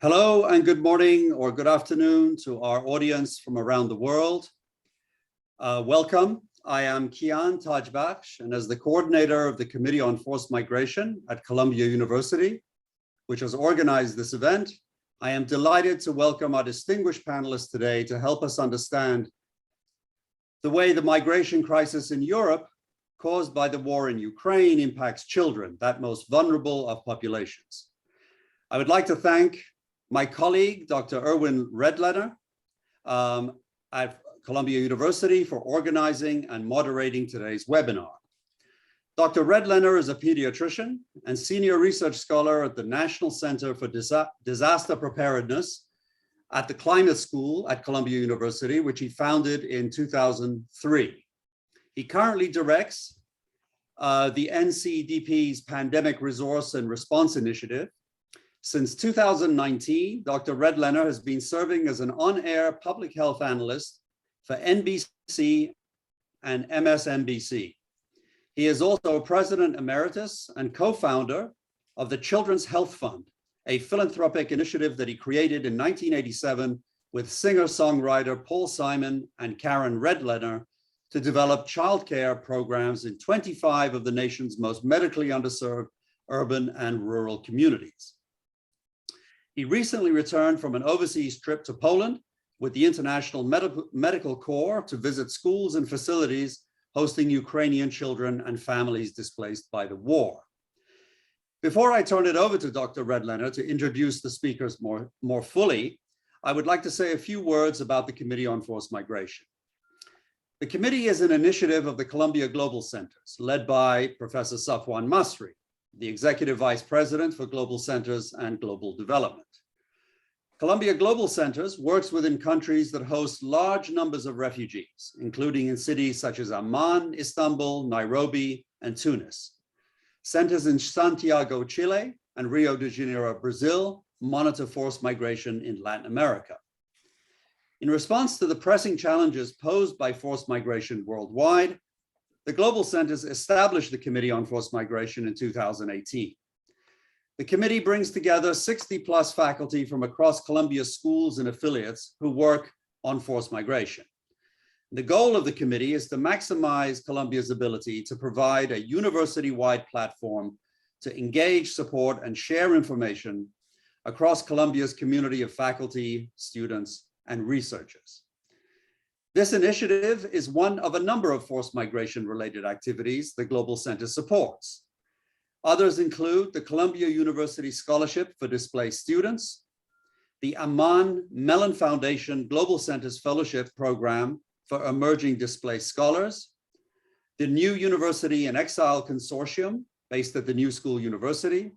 Hello and good morning or good afternoon to our audience from around the world. Welcome. I am Kian Tajbakhsh, and as the coordinator of the Committee on Forced Migration at Columbia University, which has organized this event, I am delighted to welcome our distinguished panelists today to help us understand the way the migration crisis in Europe caused by the war in Ukraine impacts children, that most vulnerable of populations. I would like to thank my colleague, Dr. Erwin Redlener at Columbia University for organizing and moderating today's webinar. Dr. Redlener is a pediatrician and senior research scholar at the National Center for Disaster Preparedness at the Climate School at Columbia University, which he founded in 2003. He currently directs the NCDP's Pandemic Resource and Response Initiative. Since 2019, Dr. Redlener has been serving as an on-air public health analyst for NBC and MSNBC. He is also president emeritus and co-founder of the Children's Health Fund, a philanthropic initiative that he created in 1987 with singer-songwriter Paul Simon and Karen Redlener to develop childcare programs in 25 of the nation's most medically underserved urban and rural communities. He recently returned from an overseas trip to Poland with the International Medical Corps to visit schools and facilities hosting Ukrainian children and families displaced by the war. Before I turn it over to Dr. Redlener to introduce the speakers more fully, I would like to say a few words about the Committee on Forced Migration. The committee is an initiative of the Columbia Global Centers, led by Professor Safwan Masri, the Executive Vice President for Global Centers and Global Development. Columbia Global Centers works within countries that host large numbers of refugees, including in cities such as Amman, Istanbul, Nairobi, and Tunis. Centers in Santiago, Chile, and Rio de Janeiro, Brazil, monitor forced migration in Latin America. In response to the pressing challenges posed by forced migration worldwide, the Global Centers established the Committee on Forced Migration in 2018. The committee brings together 60+ faculty from across Columbia's schools and affiliates who work on forced migration. The goal of the committee is to maximize Columbia's ability to provide a university-wide platform to engage, support, and share information across Columbia's community of faculty, students, and researchers. This initiative is one of a number of forced migration-related activities the Global Center supports. Others include the Columbia University Scholarship for Displaced Students, the Amman Mellon Foundation Global Centers Fellowship Program for Emerging Displaced Scholars, the New University in Exile Consortium based at the New School University,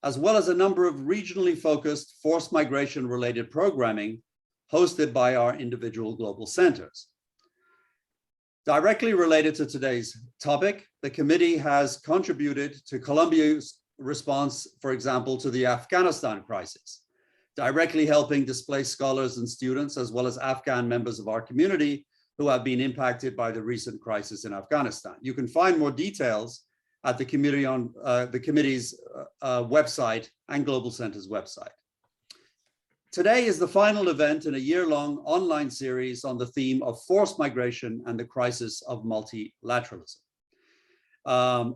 as well as a number of regionally focused forced migration-related programming hosted by our individual global centers. Directly related to today's topic, the committee has contributed to Columbia's response, for example, to the Afghanistan crisis, directly helping displaced scholars and students, as well as Afghan members of our community who have been impacted by the recent crisis in Afghanistan. You can find more details at the committee's website and Global Center's website. Today is the final event in a year-long online series on the theme of forced migration and the crisis of multilateralism.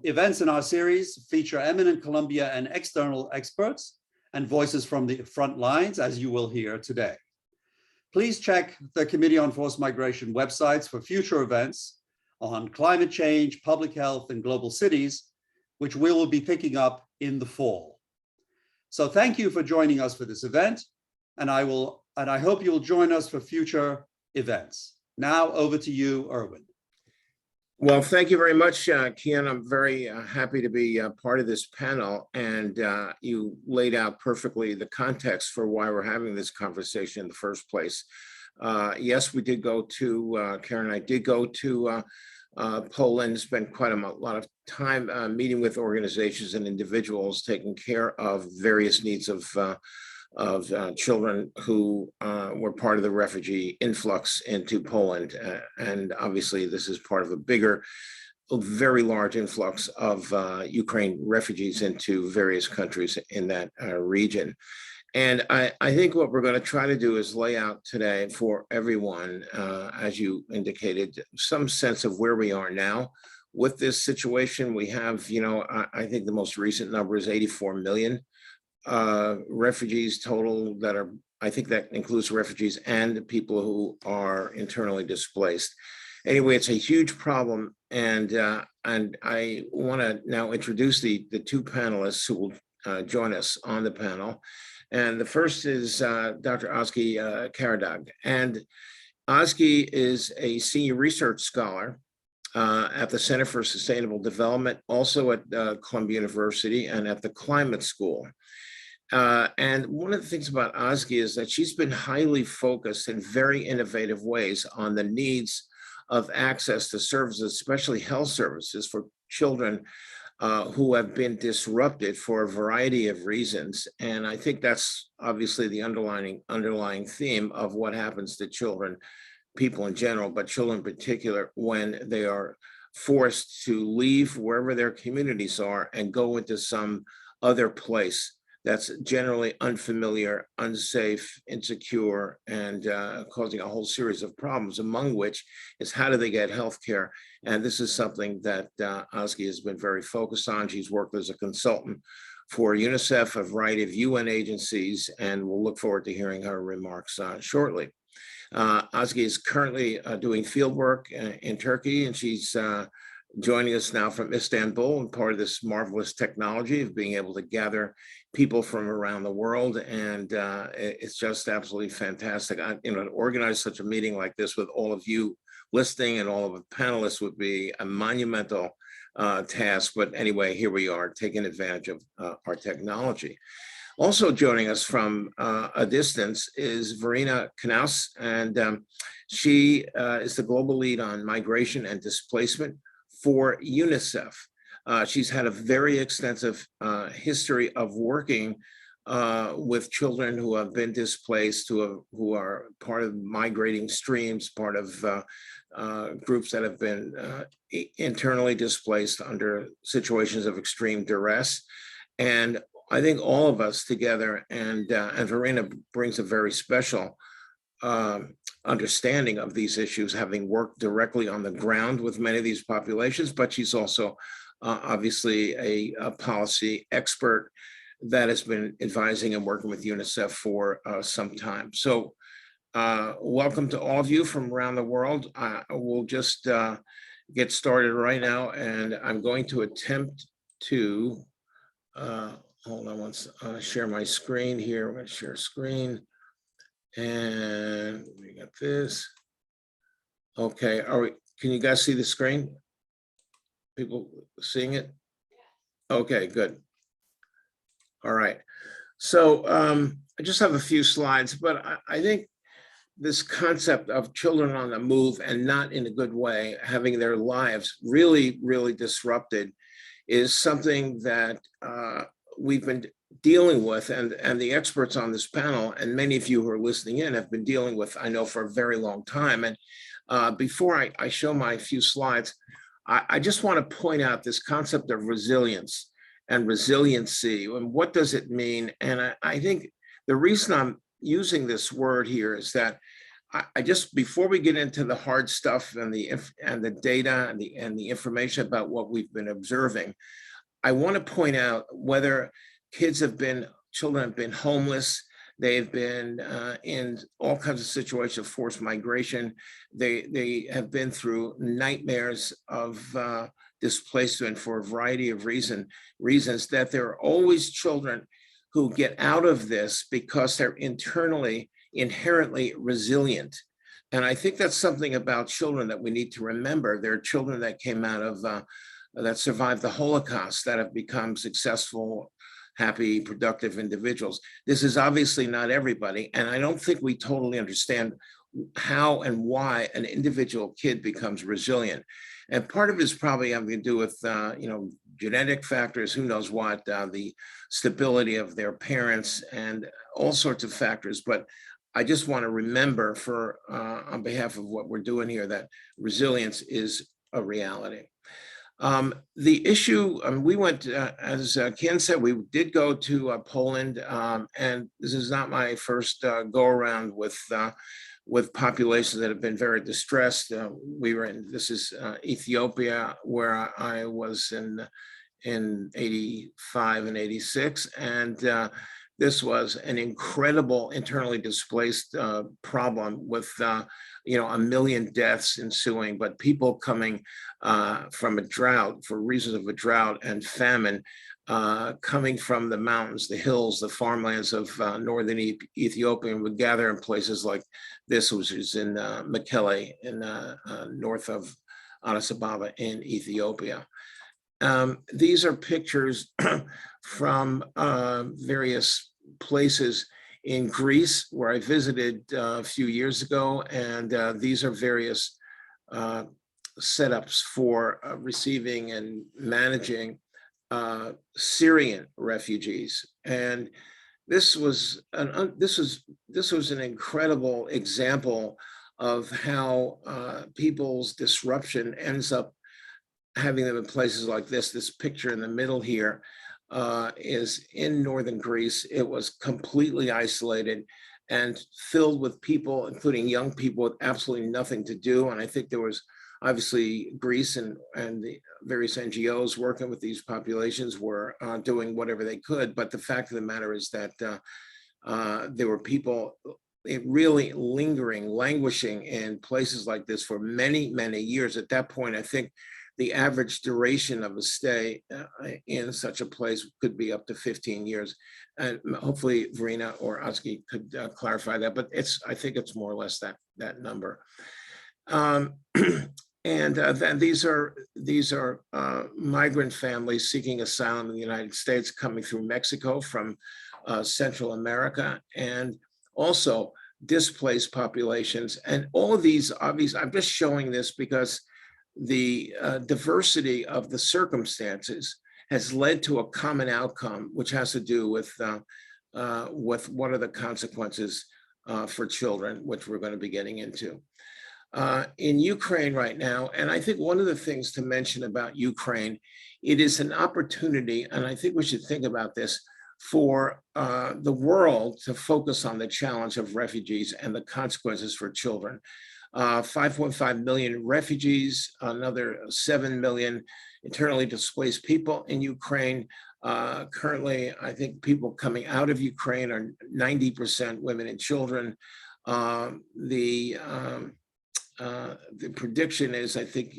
Events in our series feature eminent Columbia and external experts and voices from the front lines, as you will hear today. Please check the Committee on Forced Migration websites for future events on climate change, public health, and global cities, which we will be picking up in the fall. So thank you for joining us for this event. And I hope you'll join us for future events. Now over to you, Erwin. Well, thank you very much, Kian. I'm very happy to be part of this panel, and you laid out perfectly the context for why we're having this conversation in the first place. Yes, we did go to, Karen and I did go to Poland, spent quite a lot of time meeting with organizations and individuals taking care of various needs of children who were part of the refugee influx into Poland. And obviously this is part of a bigger, very large influx of Ukraine refugees into various countries in that region. And I think what we're going to try to do is lay out today for everyone, as you indicated, some sense of where we are now with this situation. We have, I think the most recent number is 84 million refugees total that are, I think that includes refugees and people who are internally displaced. Anyway, it's a huge problem, and I want to now introduce the two panelists who will join us on the panel. And the first is Dr. Ozgi Karadag. And Ozgi is a senior research scholar at the Center for Sustainable Development, also at Columbia University and at the Climate School. And one of the things about Ozgi is that she's been highly focused in very innovative ways on the needs of access to services, especially health services for children who have been disrupted for a variety of reasons. And I think that's obviously the underlying theme of what happens to children, people in general, but children in particular, when they are forced to leave wherever their communities are and go into some other place that's generally unfamiliar, unsafe, insecure, and causing a whole series of problems, among which is how do they get health care? And this is something that Ozgi has been very focused on. She's worked as a consultant for Unicef, a variety of UN agencies, and we'll look forward to hearing her remarks shortly. Ozgi is currently doing field work in Turkey, and she's joining us now from Istanbul, and part of this marvelous technology of being able to gather people from around the world. And it's just absolutely fantastic. To organize such a meeting like this with all of you listening and all of the panelists would be a monumental task. But anyway, here we are taking advantage of our technology. Also joining us from a distance is Verena Knaus, and she is the global lead on migration and displacement for Unicef. She's had a very extensive history of working with children who have been displaced, who are part of migrating streams, part of groups that have been internally displaced under situations of extreme duress. And I think all of us together, and Verena brings a very special understanding of these issues, having worked directly on the ground with many of these populations, but she's also obviously a policy expert that has been advising and working with UNICEF for some time. So welcome to all of you from around the world. We'll just get started right now, and I'm going to attempt to, hold on, once share my screen here. I'm going to share screen. And we got this. Okay, can you guys see the screen? People seeing it? Okay, good. All right. So I just have a few slides, but I think this concept of children on the move and not in a good way, having their lives really, really disrupted, is something that we've been dealing with, and the experts on this panel and many of you who are listening in have been dealing with, I know, for a very long time. And before I show my few slides, I just want to point out this concept of resilience and resiliency, and what does it mean? And I think the reason I'm using this word here is that I just, before we get into the hard stuff and the data and the information about what we've been observing, I want to point out whether children have been homeless, they've been in all kinds of situations of forced migration, they have been through nightmares of displacement for a variety of reasons, that there are always children who get out of this because they're inherently resilient. And I think that's something about children that we need to remember. There are children that came out of, that survived the Holocaust, that have become successful, happy, productive individuals. This is obviously not everybody, and I don't think we totally understand how and why an individual kid becomes resilient. And part of it is probably having to do with genetic factors, who knows what, the stability of their parents, and all sorts of factors. But I just want to remember, on behalf of what we're doing here, that resilience is a reality. The issue, we went, as Ken said, we did go to Poland, and this is not my first go around with populations that have been very distressed. This is Ethiopia, where I was in 85 and 86. And this was an incredible internally displaced problem with, 1 million deaths ensuing, but people coming from a drought, for reasons of a drought and famine, coming from the mountains, the hills, the farmlands of northern Ethiopia, and would gather in places like this, which is in Mekelle, in north of Addis Ababa in Ethiopia. These are pictures from various places in Greece, where I visited a few years ago, and these are various setups for receiving and managing Syrian refugees. And this was an incredible example of how people's disruption ends up having them in places like this. This picture in the middle here is in northern Greece. It was completely isolated and filled with people, including young people, with absolutely nothing to do. And I think there was obviously Greece and the various NGOs working with these populations were doing whatever they could. But the fact of the matter is that there were people really lingering, languishing in places like this for many, many years. At that point, I think the average duration of a stay in such a place could be up to 15 years. And hopefully Verena or Oski could clarify that, but I think it's more or less that number. Then these are migrant families seeking asylum in the United States, coming through Mexico from Central America, and also displaced populations. And all of these, obviously, I'm just showing this because the diversity of the circumstances has led to a common outcome, which has to do with what are the consequences for children, which we're going to be getting into. In Ukraine right now, and I think one of the things to mention about Ukraine, it is an opportunity, and I think we should think about this, for the world to focus on the challenge of refugees and the consequences for children. 5.5 million refugees, another 7 million internally displaced people in Ukraine. Currently, I think people coming out of Ukraine are 90% women and children. The prediction is, I think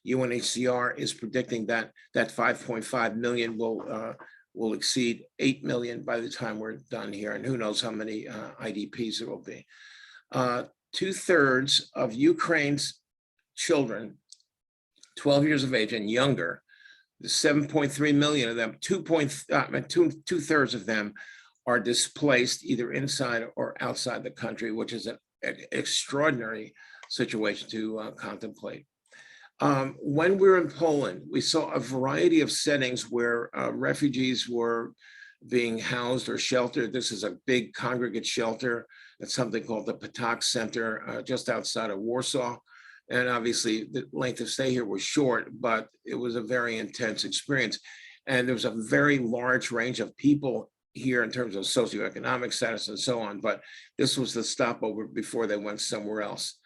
UNHCR is predicting that 5.5 million will exceed 8 million by the time we're done here, and who knows how many IDPs there will be. 2/3 of Ukraine's children, 12 years of age and younger, 7.3 million of them, 2/3 of them are displaced either inside or outside the country, which is an extraordinary situation to contemplate. When we were in Poland, we saw a variety of settings where refugees were being housed or sheltered. This is a big congregate shelter. It's something called the Patak Center, just outside of Warsaw. And obviously the length of stay here was short, but it was a very intense experience. And there was a very large range of people here in terms of socioeconomic status and so on, but this was the stopover before they went somewhere else.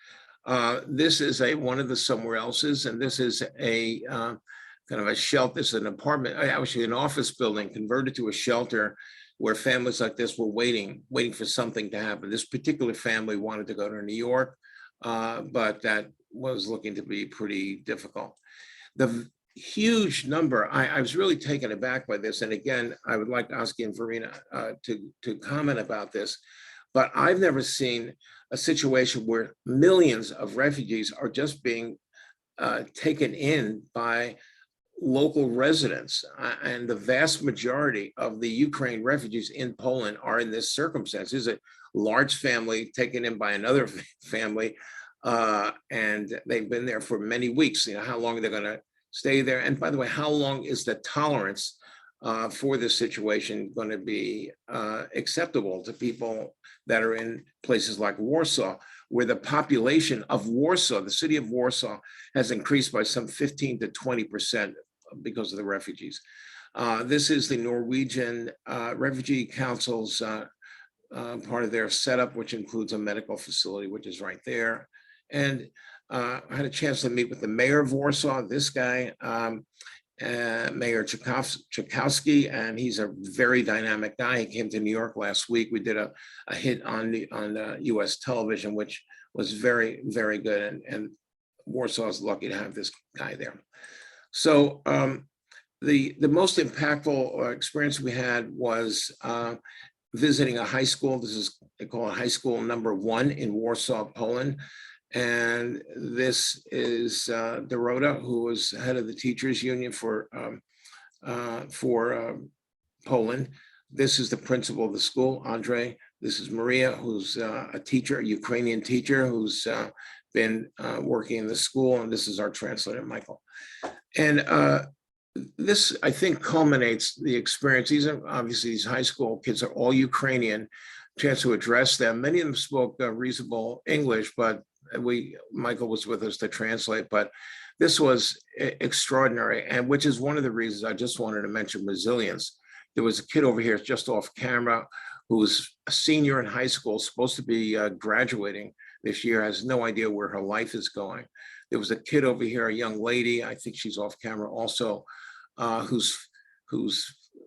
This is one of the somewhere else's, and this is a kind of a shelter. This is an apartment, actually an office building converted to a shelter where families like this were waiting for something to happen. This particular family wanted to go to New York, but that was looking to be pretty difficult. The huge number, I was really taken aback by this. And again, I would like Oski and Verena to comment about this, but I've never seen a situation where millions of refugees are just being taken in by local residents. And the vast majority of the Ukraine refugees in Poland are in this circumstance. There's a large family taken in by another family, and they've been there for many weeks. You know, how long they're going to stay there. And by the way, how long is the tolerance for this situation going to be acceptable to people that are in places like Warsaw, where the population of Warsaw, the city of Warsaw, has increased by some 15 to 20% because of the refugees. This is the Norwegian Refugee Council's part of their setup, which includes a medical facility, which is right there. And I had a chance to meet with the mayor of Warsaw, this guy, Mayor Tchaikovsky, and he's a very dynamic guy. He came to New York last week. We did a hit on US television, which was very, very good. And Warsaw is lucky to have this guy there. So the most impactful experience we had was visiting a high school. This is, they call it high school number 1 in Warsaw, Poland. And this is Dorota, who was head of the teachers union for Poland. This is the principal of the school, Andre. This is Maria, who's a teacher, a Ukrainian teacher, who's been working in the school. And this is our translator, Michael. And this, I think, culminates the experience. These are obviously, these high school kids are all Ukrainian. Chance to address them. Many of them spoke reasonable English, but Michael was with us to translate. But this was extraordinary, and which is one of the reasons I just wanted to mention resilience. There was a kid over here just off camera who was a senior in high school, supposed to be graduating this year, has no idea where her life is going. There was a kid over here, a young lady, I think she's off camera also, whose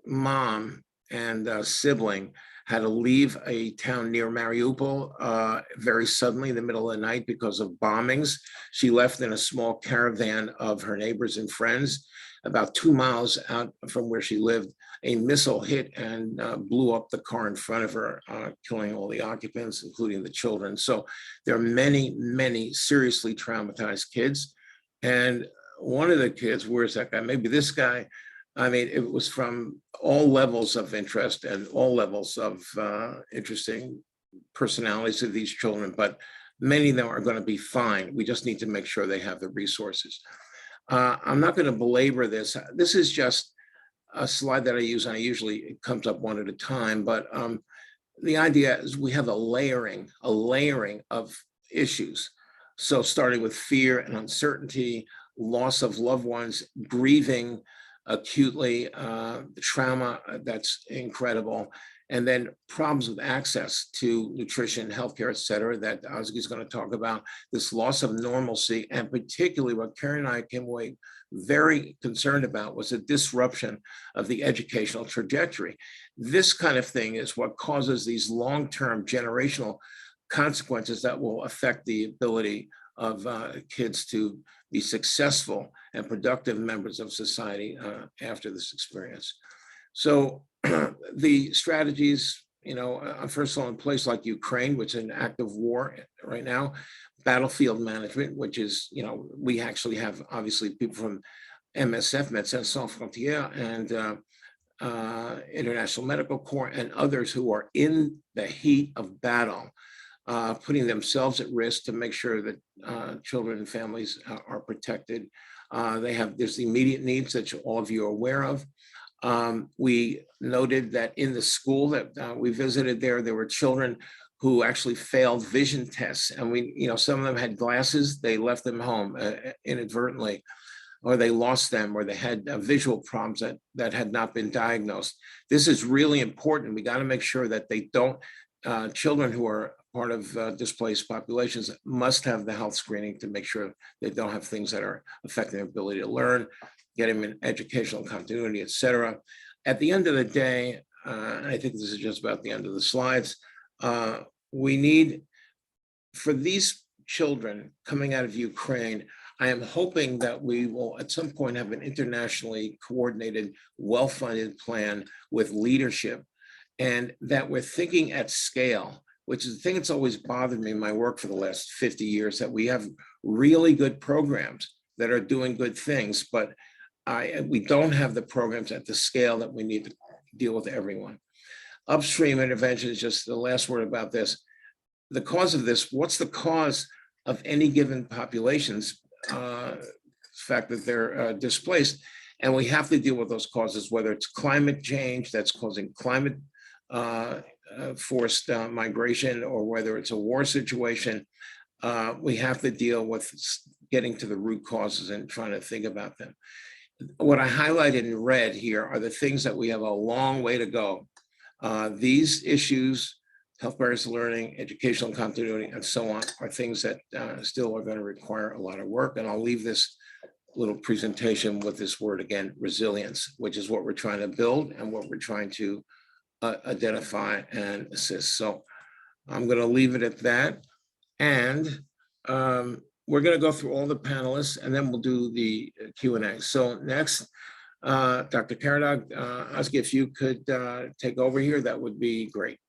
mom and sibling had to leave a town near Mariupol very suddenly in the middle of the night because of bombings. She left in a small caravan of her neighbors and friends. About 2 miles out from where she lived, a missile hit and blew up the car in front of her, killing all the occupants, including the children. So there are many, many seriously traumatized kids. And one of the kids, where's that guy? Maybe this guy. I mean, it was from all levels of interest and all levels of interesting personalities of these children, but many of them are going to be fine. We just need to make sure they have the resources. I'm not going to belabor this. This is just a slide that I use, and I usually, it comes up one at a time, but the idea is we have a layering of issues. So starting with fear and uncertainty, loss of loved ones, grieving, acutely, trauma, that's incredible. And then problems with access to nutrition, healthcare, et cetera, that Ozgi is going to talk about, this loss of normalcy, and particularly what Karen and I came away very concerned about was a disruption of the educational trajectory. This kind of thing is what causes these long-term generational consequences that will affect the ability of kids to be successful and productive members of society after this experience. So the strategies, first of all, in place like Ukraine, which is an active war right now, battlefield management, which is, we actually have obviously people from MSF, Médecins Sans Frontières, and International Medical Corps, and others who are in the heat of battle, putting themselves at risk to make sure that children and families are protected. There's the immediate needs that all of you are aware of. We noted that in the school that we visited there were children who actually failed vision tests, and some of them had glasses, they left them home inadvertently, or they lost them, or they had visual problems that had not been diagnosed. This is really important. We got to make sure that they don't, children who are part of displaced populations must have the health screening to make sure they don't have things that are affecting their ability to learn, get them in educational continuity, et cetera. At the end of the day, I think this is just about the end of the slides, we need, for these children coming out of Ukraine, I am hoping that we will at some point have an internationally coordinated, well-funded plan with leadership, and that we're thinking at scale, which is the thing that's always bothered me in my work for the last 50 years, that we have really good programs that are doing good things, but we don't have the programs at the scale that we need to deal with everyone. Upstream intervention is just the last word about this. The cause of this, what's the cause of any given population's fact that they're displaced? And we have to deal with those causes, whether it's climate change that's causing climate forced migration or whether it's a war situation, we have to deal with getting to the root causes and trying to think about them. What I highlighted in red here are the things that we have a long way to go. These issues, health barriers to learning, educational continuity, and so on, are things that still are going to require a lot of work. And I'll leave this little presentation with this word again, resilience, which is what we're trying to build and what we're trying to identify and assist. So I'm going to leave it at that. And we're going to go through all the panelists and then we'll do the Q&A. So next, Dr. Karadog, Oski, if you could take over here, that would be great.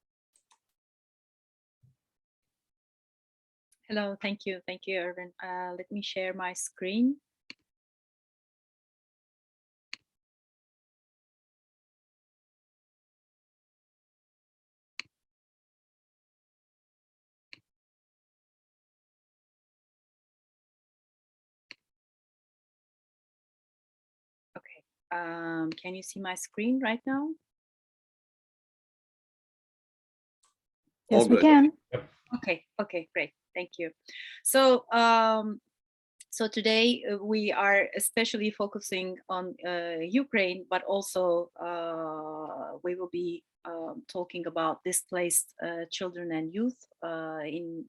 Hello, thank you, Erwin. Let me share my screen. Okay, can you see my screen right now? Yes, we can. Okay, great, thank you. So, so today we are especially focusing on Ukraine, but also we will be talking about displaced children and youth in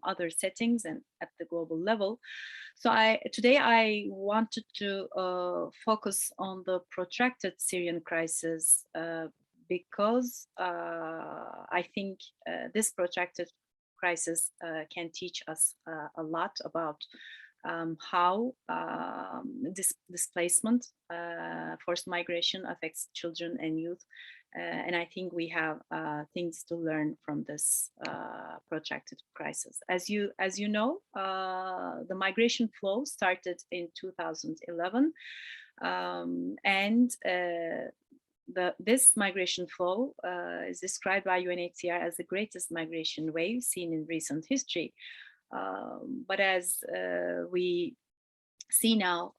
other settings and at the global level. So today I wanted to focus on the protracted Syrian crisis because I think this protracted crisis can teach us a lot about how displacement, forced migration affects children and youth. And I think we have things to learn from this protracted crisis. As you know, the migration flow started in 2011, and this migration flow is described by UNHCR as the greatest migration wave seen in recent history. But as we see now,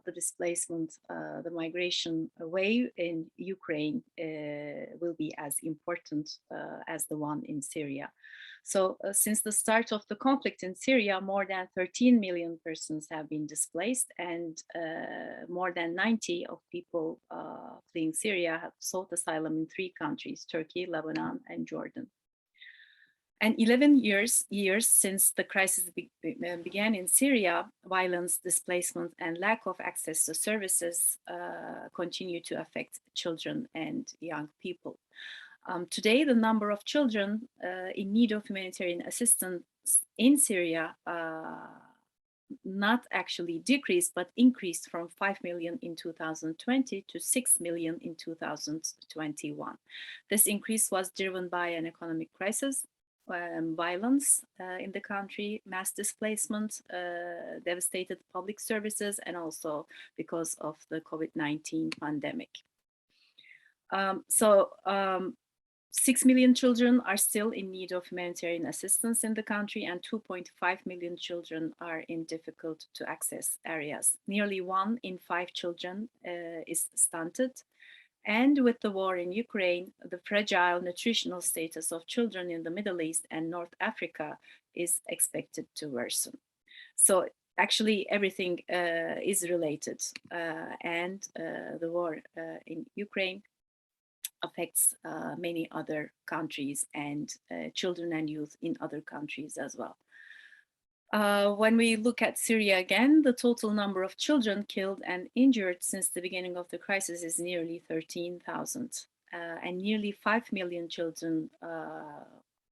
the displacement, the migration wave in Ukraine will be as important as the one in Syria. So since the start of the conflict in Syria, more than 13 million persons have been displaced, and more than 90 of people fleeing Syria have sought asylum in 3 countries, Turkey, Lebanon, and Jordan. And 11 years since the crisis began in Syria, violence, displacement, and lack of access to services continue to affect children and young people. Today, the number of children in need of humanitarian assistance in Syria not actually decreased, but increased from 5 million in 2020 to 6 million in 2021. This increase was driven by an economic crisis, violence in the country, mass displacement, devastated public services, and also because of the COVID-19 pandemic. 6 million children are still in need of humanitarian assistance in the country, and 2.5 million children are in difficult to access areas. Nearly 1 in 5 children is stunted. And with the war in Ukraine, the fragile nutritional status of children in the Middle East and North Africa is expected to worsen. So actually everything is related, and the war in Ukraine affects many other countries and children and youth in other countries as well. When we look at Syria again, the total number of children killed and injured since the beginning of the crisis is nearly 13,000. And nearly 5 million children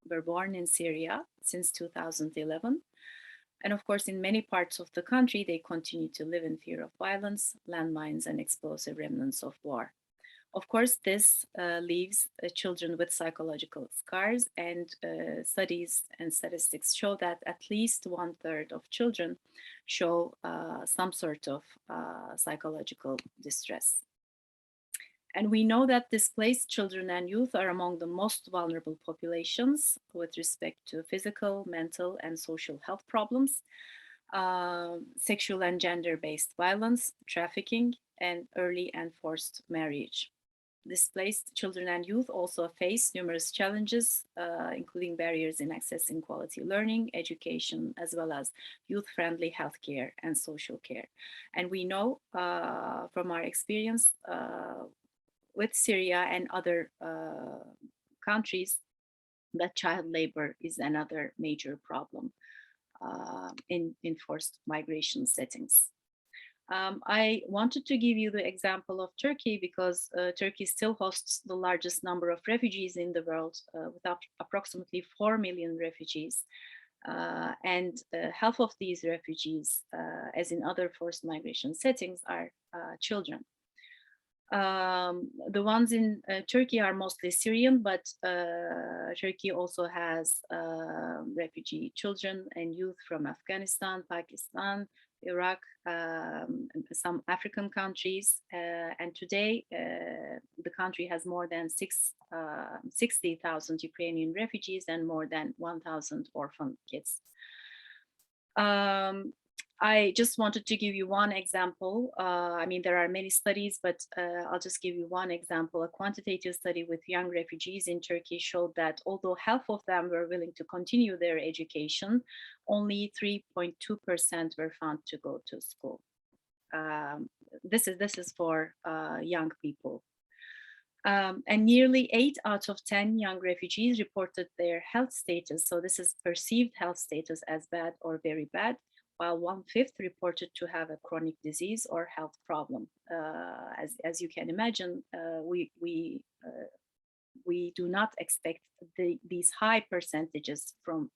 were born in Syria since 2011. And of course, in many parts of the country, they continue to live in fear of violence, landmines, and explosive remnants of war. Of course, this leaves children with psychological scars, and studies and statistics show that at least 1/3 of children show some sort of psychological distress. And we know that displaced children and youth are among the most vulnerable populations with respect to physical, mental, and social health problems, sexual and gender-based violence, trafficking, and early and forced marriage. Displaced children and youth also face numerous challenges, including barriers in accessing quality learning, education, as well as youth-friendly healthcare and social care. And we know from our experience with Syria and other countries that child labor is another major problem in forced migration settings. I wanted to give you the example of Turkey because Turkey still hosts the largest number of refugees in the world, with approximately 4 million refugees. And half of these refugees, as in other forced migration settings, are children. The ones in Turkey are mostly Syrian, but Turkey also has refugee children and youth from Afghanistan, Pakistan, Iraq, some African countries, and today the country has more than 60,000 Ukrainian refugees and more than 1,000 orphan kids. I just wanted to give you one example. I mean, there are many studies, but I'll just give you one example. A quantitative study with young refugees in Turkey showed that although half of them were willing to continue their education, only 3.2% were found to go to school. This is for young people. And nearly 8 out of 10 young refugees reported their health status. So this is perceived health status as bad or very bad, while 1/5 reported to have a chronic disease or health problem. As you can imagine, we do not expect these high percentages from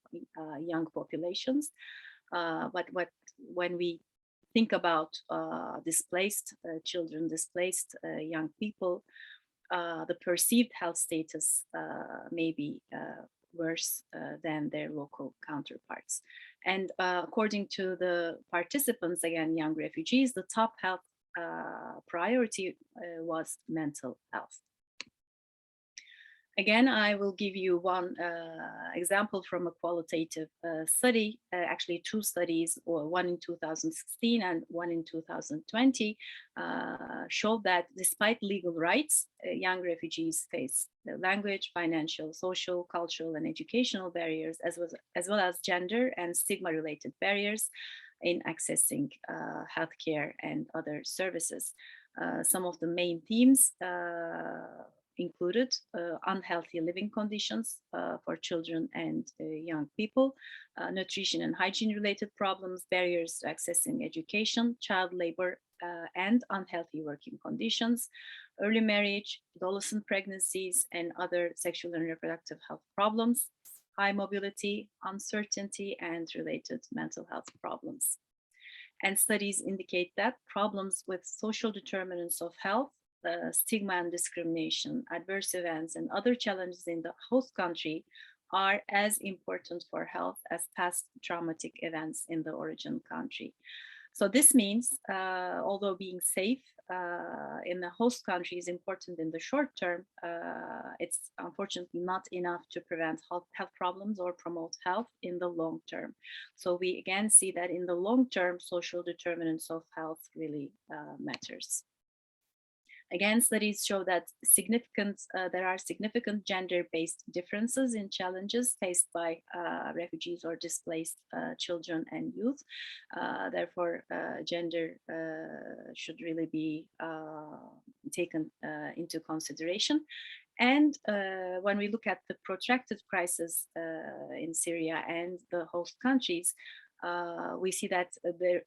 young populations. But when we think about displaced children, displaced young people, the perceived health status may be worse than their local counterparts. And according to the participants, again, young refugees, the top health priority was mental health. Again, I will give you one example from a qualitative study, actually 2 studies, or one in 2016 and one in 2020, showed that despite legal rights, young refugees face language, financial, social, cultural, and educational barriers, as well as gender and stigma-related barriers in accessing healthcare and other services. Some of the main themes included unhealthy living conditions for children and young people, nutrition and hygiene related problems, barriers to accessing education, child labor, and unhealthy working conditions, early marriage, adolescent pregnancies, and other sexual and reproductive health problems, high mobility, uncertainty, and related mental health problems. And studies indicate that problems with social determinants of health, stigma and discrimination, adverse events, and other challenges in the host country are as important for health as past traumatic events in the origin country. So this means, although being safe in the host country is important in the short term, it's unfortunately not enough to prevent health problems or promote health in the long term. So we again see that in the long term, social determinants of health really matters. Again, studies show that there are significant gender-based differences in challenges faced by refugees or displaced children and youth. Therefore, gender should really be taken into consideration. And when we look at the protracted crisis in Syria and the host countries, we see that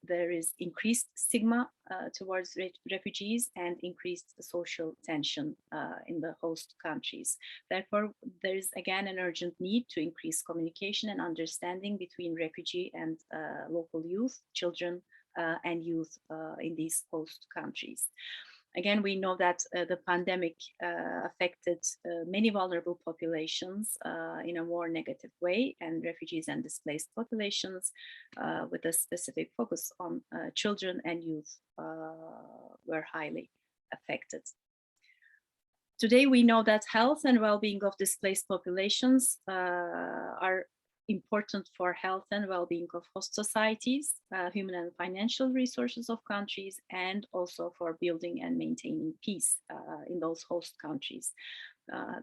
there is increased stigma towards refugees and increased social tension in the host countries. Therefore, there is again an urgent need to increase communication and understanding between refugee and local youth, children, and youth in these host countries. Again, we know that the pandemic affected many vulnerable populations in a more negative way, and refugees and displaced populations with a specific focus on children and youth were highly affected. Today, we know that health and well-being of displaced populations are important for health and well-being of host societies, human and financial resources of countries, and also for building and maintaining peace in those host countries.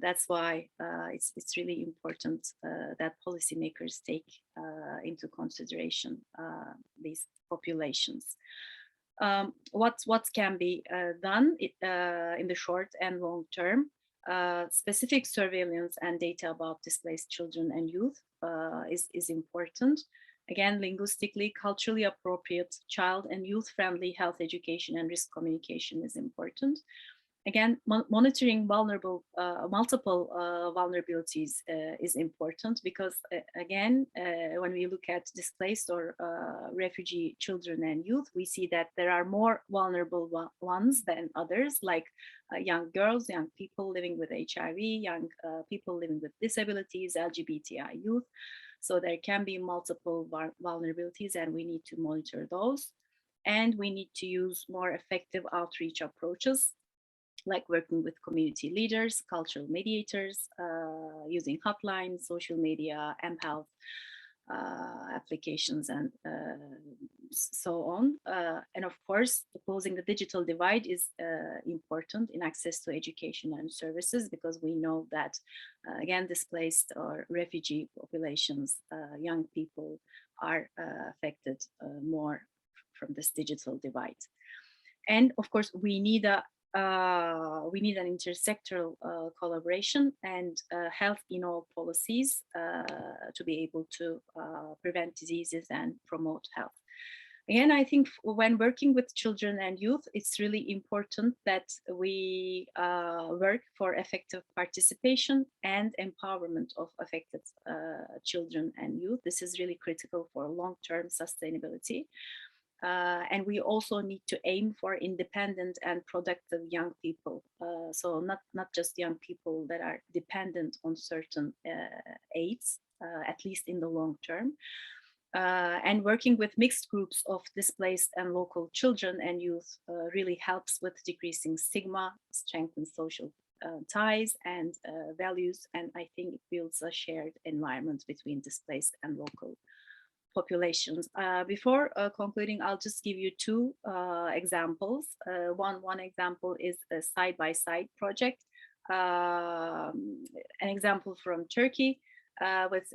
That's why it's really important that policymakers take into consideration these populations. What can be done in the short and long term? Specific surveillance and data about displaced children and youth is important. Again, linguistically, culturally appropriate, child and youth-friendly health education and risk communication is important. Again, monitoring multiple vulnerabilities is important because, again, when we look at displaced or refugee children and youth, we see that there are more vulnerable ones than others, like young girls, young people living with HIV, young people living with disabilities, LGBTI youth. So there can be multiple vulnerabilities, and we need to monitor those. And we need to use more effective outreach approaches, like working with community leaders, cultural mediators, using hotlines, social media, mHealth applications, and so on. And of course, closing the digital divide is important in access to education and services, because we know that, again, displaced or refugee populations, young people are affected more from this digital divide. And of course, we need an intersectoral collaboration and health in all policies to be able to prevent diseases and promote health. Again, I think when working with children and youth, it's really important that we work for effective participation and empowerment of affected children and youth. This is really critical for long-term sustainability. And we also need to aim for independent and productive young people. So not just young people that are dependent on certain aids, at least in the long term. And working with mixed groups of displaced and local children and youth really helps with decreasing stigma, strengthens social ties and values, and I think it builds a shared environment between displaced and local populations. Before concluding, I'll just give you two examples. One example is a side-by-side project. An example from Turkey with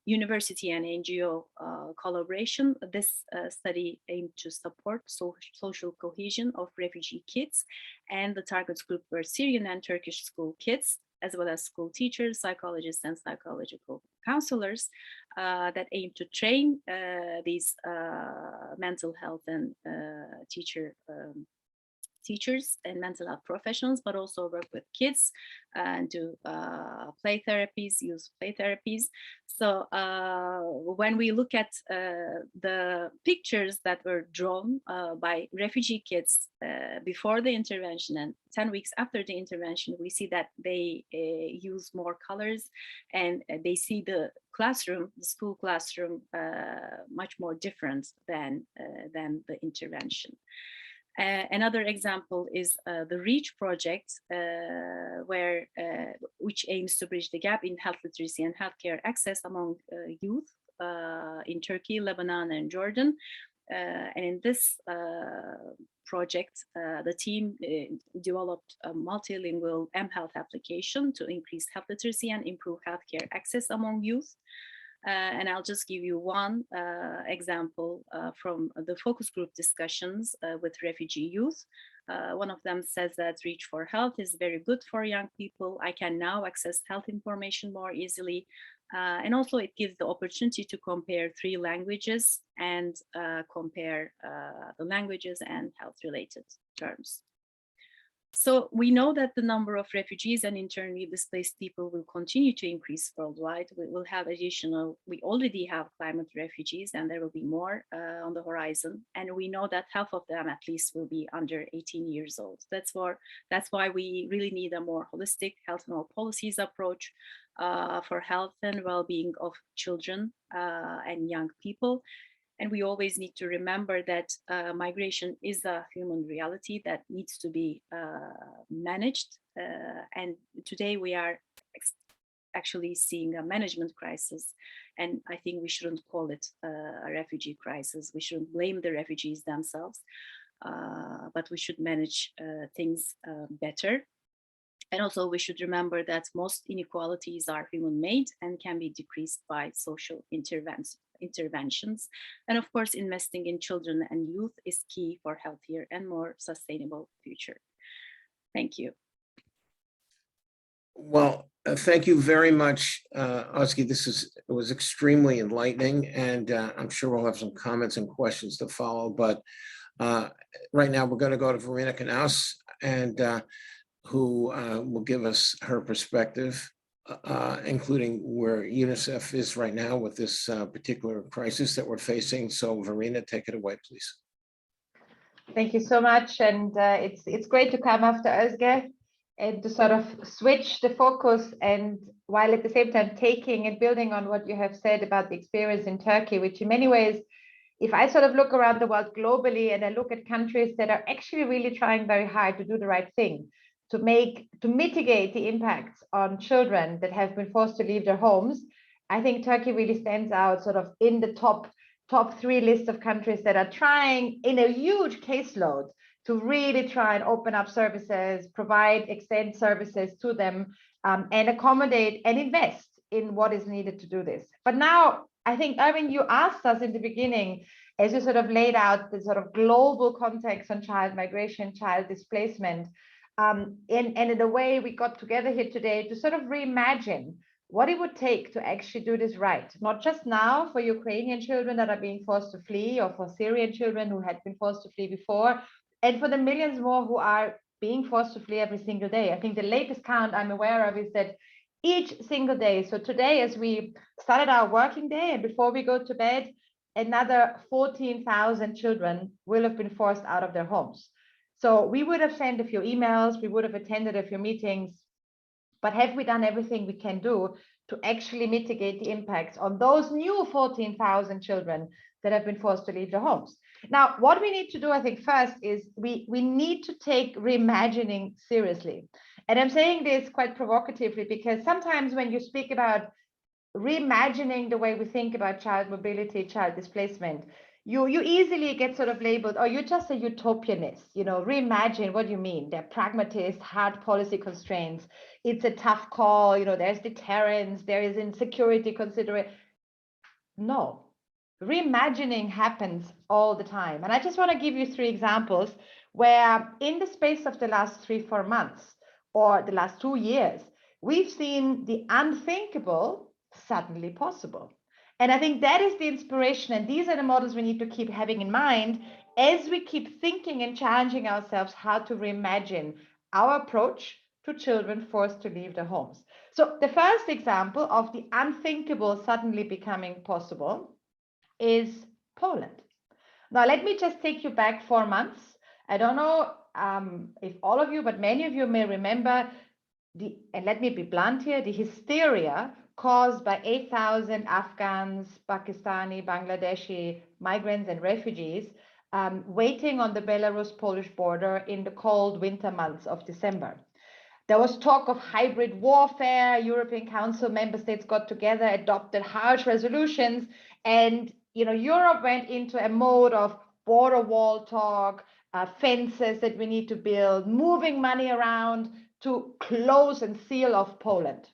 university and NGO collaboration. This study aimed to support social cohesion of refugee kids, and the target group were Syrian and Turkish school kids, as well as school teachers, psychologists, and psychological counselors that aim to train these mental health and teachers and mental health professionals, but also work with kids and do play therapies, use play therapies. So when we look at the pictures that were drawn by refugee kids before the intervention and 10 weeks after the intervention, we see that they use more colors, and they see the classroom, the school classroom, much more different than the intervention. Another example is the REACH project, which aims to bridge the gap in health literacy and healthcare access among youth in Turkey, Lebanon, and Jordan. And in this project, the team developed a multilingual mHealth application to increase health literacy and improve healthcare access among youth. And I'll just give you one example from the focus group discussions with refugee youth. One of them says that Reach for Health is very good for young people. I can now access health information more easily. And also it gives the opportunity to compare 3 languages and compare the languages and health-related terms. So we know that the number of refugees and internally displaced people will continue to increase worldwide. We will have we already have climate refugees, and there will be more on the horizon. And we know that half of them at least will be under 18 years old. That's why we really need a more holistic health and all policies approach for health and well-being of children and young people. And we always need to remember that migration is a human reality that needs to be managed. And today we are actually seeing a management crisis. And I think we shouldn't call it a refugee crisis. We shouldn't blame the refugees themselves, but we should manage things better. And also we should remember that most inequalities are human-made and can be decreased by social interventions. And of course, investing in children and youth is key for healthier and more sustainable future. Thank you. Well, thank you very much, Oski. It was extremely enlightening, and I'm sure we'll have some comments and questions to follow. But right now, we're going to go to Verena Knaus, and who will give us her perspective, including where Unicef is right now with this particular crisis that we're facing. So, Verena, take it away, please. Thank you so much, and it's great to come after Özge and to sort of switch the focus, and while at the same time taking and building on what you have said about the experience in Turkey, which in many ways, if I sort of look around the world globally and I look at countries that are actually really trying very hard to do the right thing, to mitigate the impacts on children that have been forced to leave their homes, I think Turkey really stands out sort of in the top 3 list of countries that are trying in a huge caseload to really try and open up services, extend services to them, and accommodate and invest in what is needed to do this. But now, I think, Erwin, you asked us in the beginning, as you sort of laid out the sort of global context on child migration, child displacement, and in a way we got together here today to sort of reimagine what it would take to actually do this right, not just now for Ukrainian children that are being forced to flee, or for Syrian children who had been forced to flee before, and for the millions more who are being forced to flee every single day. I think the latest count I'm aware of is that each single day, so today as we started our working day and before we go to bed, another 14,000 children will have been forced out of their homes. So we would have sent a few emails, we would have attended a few meetings, but have we done everything we can do to actually mitigate the impacts on those new 14,000 children that have been forced to leave their homes? Now, what we need to do, I think, first is we need to take reimagining seriously. And I'm saying this quite provocatively because sometimes when you speak about reimagining the way we think about child mobility, child displacement, you easily get sort of labeled, oh, you're just a utopianist, reimagine, what do you mean? They're pragmatists, hard policy constraints. It's a tough call, there's deterrence, there is insecurity consideration. No, reimagining happens all the time. And I just want to give you 3 examples where in the space of the last 3-4 months or the last 2 years, we've seen the unthinkable suddenly possible. And I think that is the inspiration. And these are the models we need to keep having in mind as we keep thinking and challenging ourselves how to reimagine our approach to children forced to leave their homes. So the first example of the unthinkable suddenly becoming possible is Poland. Now, let me just take you back 4 months. I don't know if all of you, but many of you may remember and let me be blunt here, the hysteria caused by 8,000 Afghans, Pakistani, Bangladeshi migrants and refugees waiting on the Belarus-Polish border in the cold winter months of December. There was talk of hybrid warfare. European Council member states got together, adopted harsh resolutions, and Europe went into a mode of border wall talk, fences that we need to build, moving money around to close and seal off Poland.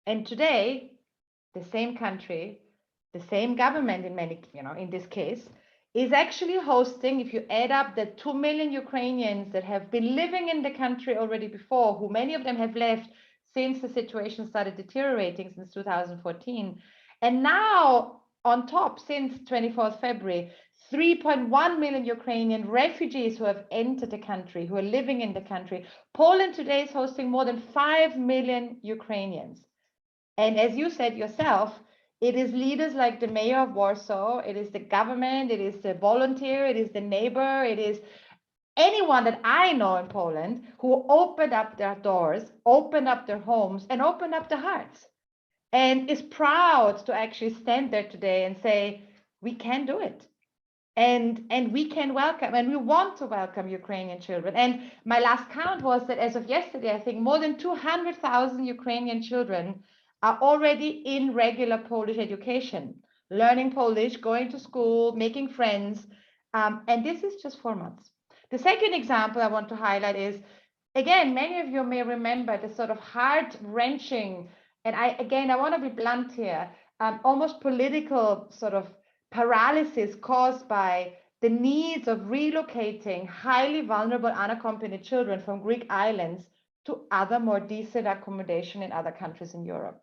And today, the same country, the same government in this case, is actually hosting, if you add up the 2 million Ukrainians that have been living in the country already before, who many of them have left since the situation started deteriorating since 2014. And now on top, since 24th February, 3.1 million Ukrainian refugees who have entered the country, who are living in the country. Poland today is hosting more than 5 million Ukrainians. And as you said yourself, it is leaders like the mayor of Warsaw, it is the government, it is the volunteer, it is the neighbor, it is anyone that I know in Poland who opened up their doors, opened up their homes, and opened up their hearts, and is proud to actually stand there today and say, we can do it. And we can welcome, and we want to welcome Ukrainian children. And my last count was that as of yesterday, I think more than 200,000 Ukrainian children are already in regular Polish education, learning Polish, going to school, making friends. And this is just 4 months. The second example I want to highlight is, again, many of you may remember the sort of heart-wrenching, and I want to be blunt here, almost political sort of paralysis caused by the needs of relocating highly vulnerable unaccompanied children from Greek islands to other more decent accommodation in other countries in Europe.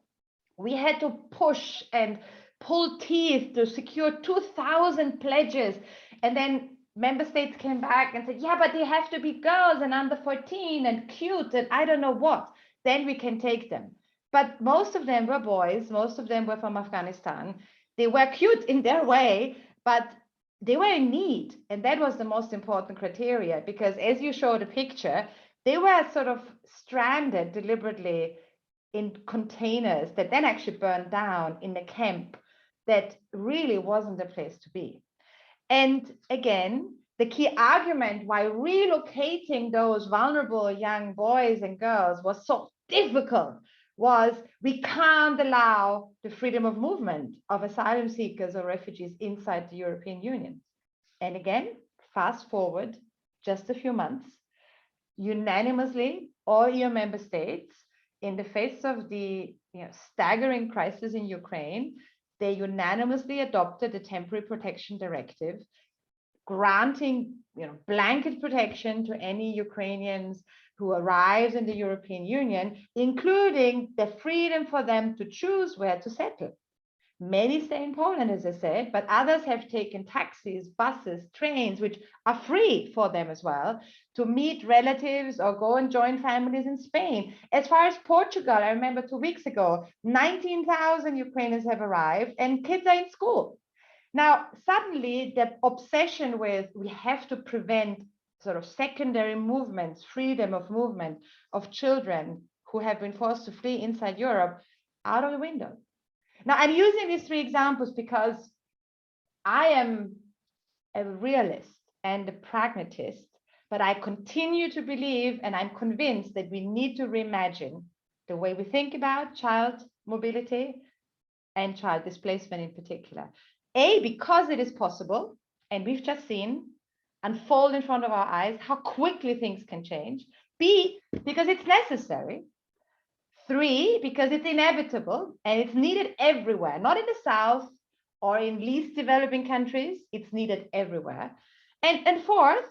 We had to push and pull teeth to secure 2,000 pledges. And then member states came back and said, yeah, but they have to be girls and under 14 and cute and I don't know what. Then we can take them. But most of them were boys. Most of them were from Afghanistan. They were cute in their way, but they were in need. And that was the most important criteria, because as you showed a picture, they were sort of stranded deliberately in containers that then actually burned down in a camp that really wasn't a place to be. And again, the key argument why relocating those vulnerable young boys and girls was so difficult was we can't allow the freedom of movement of asylum seekers or refugees inside the European Union. And again, fast forward just a few months, unanimously, all EU member states, in the face of the staggering crisis in Ukraine, they unanimously adopted the Temporary Protection Directive, granting blanket protection to any Ukrainians who arrive in the European Union, including the freedom for them to choose where to settle. Many stay in Poland, as I said, but others have taken taxis, buses, trains, which are free for them as well, to meet relatives or go and join families in Spain. As far as Portugal, I remember 2 weeks ago, 19,000 Ukrainians have arrived and kids are in school. Now, suddenly the obsession with we have to prevent sort of secondary movements, freedom of movement of children who have been forced to flee inside Europe, out of the window. Now, I'm using these 3 examples because I am a realist and a pragmatist, but I continue to believe, and I'm convinced that we need to reimagine the way we think about child mobility and child displacement in particular. A, because it is possible, and we've just seen unfold in front of our eyes how quickly things can change. B, because it's necessary. 3, because it's inevitable and it's needed everywhere, not in the South or in least developing countries, it's needed everywhere. And 4th,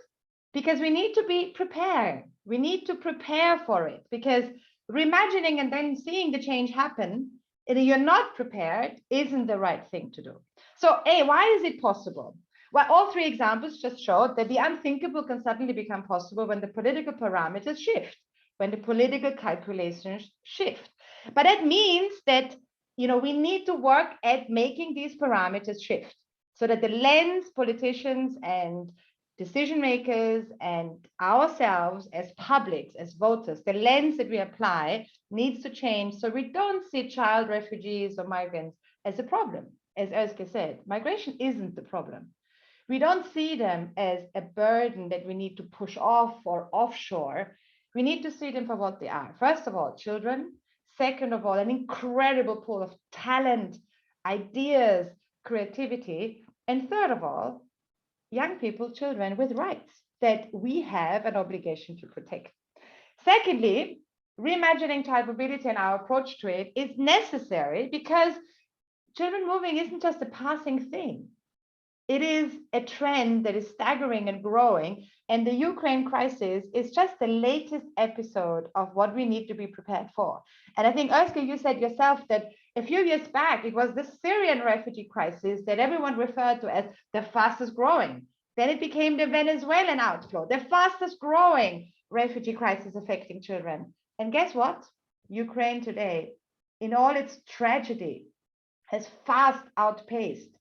because we need to be prepared. We need to prepare for it, because reimagining and then seeing the change happen, if you're not prepared, isn't the right thing to do. So A, why is it possible? Well, all 3 examples just showed that the unthinkable can suddenly become possible when the political parameters shift, when the political calculations shift. But that means that we need to work at making these parameters shift so that the lens politicians and decision makers and ourselves as publics, as voters, the lens that we apply needs to change so we don't see child refugees or migrants as a problem. As Özge said, migration isn't the problem. We don't see them as a burden that we need to push off or offshore. We need to see them for what they are. First of all, children. Second of all, an incredible pool of talent, ideas, creativity. And third of all, young people, children with rights that we have an obligation to protect. Secondly, reimagining child mobility and our approach to it is necessary because children moving isn't just a passing thing. It is a trend that is staggering and growing, and the Ukraine crisis is just the latest episode of what we need to be prepared for. And I think, Özge, you said yourself that a few years back, it was the Syrian refugee crisis that everyone referred to as the fastest growing. Then it became the Venezuelan outflow, the fastest growing refugee crisis affecting children. And guess what? Ukraine today, in all its tragedy, has fast outpaced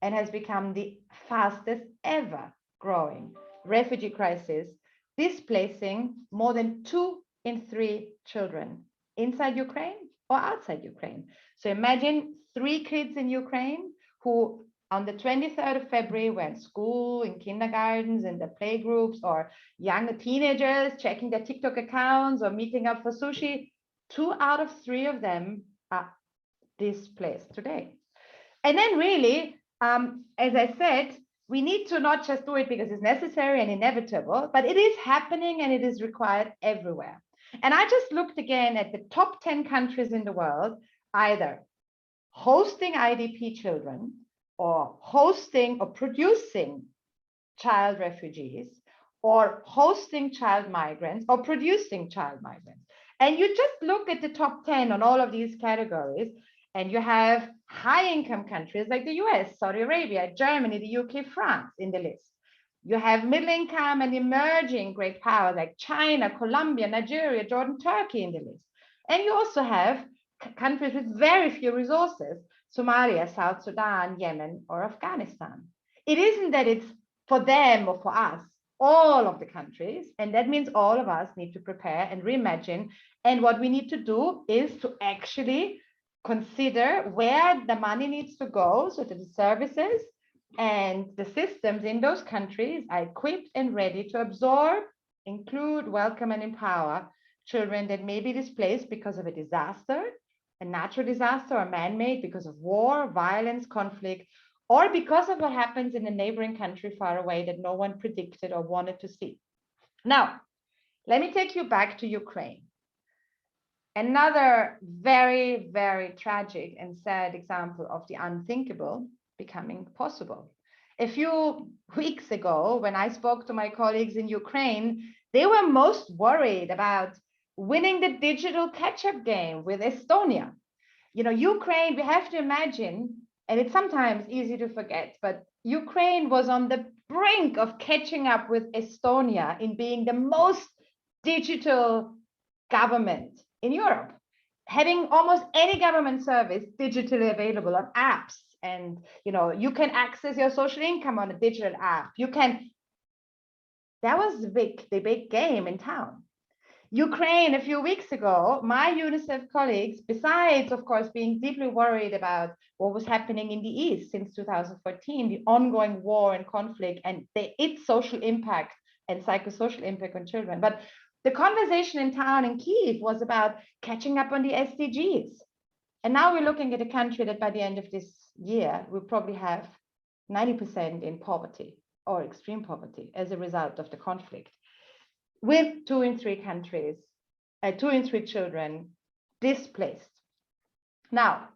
and has become the fastest ever growing refugee crisis, displacing more than 2 in 3 children inside Ukraine or outside Ukraine. So imagine 3 kids in Ukraine who on the 23rd of February were in school, in kindergartens, in the playgroups, or young teenagers checking their TikTok accounts or meeting up for sushi. 2 out of 3 of them are displaced today. And then really, as I said, we need to not just do it because it's necessary and inevitable, but it is happening and it is required everywhere. And I just looked again at the top 10 countries in the world, either hosting IDP children or hosting or producing child refugees or hosting child migrants or producing child migrants. And you just look at the top 10 on all of these categories, and you have high-income countries like the US, Saudi Arabia, Germany, the UK, France in the list. You have middle-income and emerging great powers like China, Colombia, Nigeria, Jordan, Turkey in the list. And you also have countries with very few resources, Somalia, South Sudan, Yemen, or Afghanistan. It isn't that it's for them or for us, all of the countries, and that means all of us need to prepare and reimagine. And what we need to do is to actually consider where the money needs to go so that the services and the systems in those countries are equipped and ready to absorb, include, welcome, and empower children that may be displaced because of a disaster, a natural disaster, or man-made because of war, violence, conflict, or because of what happens in a neighboring country far away that no one predicted or wanted to see. Now, let me take you back to Ukraine. Another very, very tragic and sad example of the unthinkable becoming possible. A few weeks ago, when I spoke to my colleagues in Ukraine, they were most worried about winning the digital catch-up game with Estonia. You know, Ukraine, we have to imagine, and it's sometimes easy to forget, but Ukraine was on the brink of catching up with Estonia in being the most digital government in Europe, having almost any government service digitally available on apps. And, you know, you can access your social income on a digital app. That was the big game in town. Ukraine, a few weeks ago, my Unicef colleagues, besides, of course, being deeply worried about what was happening in the East since 2014, the ongoing war and conflict and its social impact and psychosocial impact on children. But the conversation in town in Kyiv was about catching up on the SDGs. And now we're looking at a country that by the end of this year, will probably have 90% in poverty or extreme poverty as a result of the conflict, with 2 in 3 countries, 2 in 3 children displaced. Now,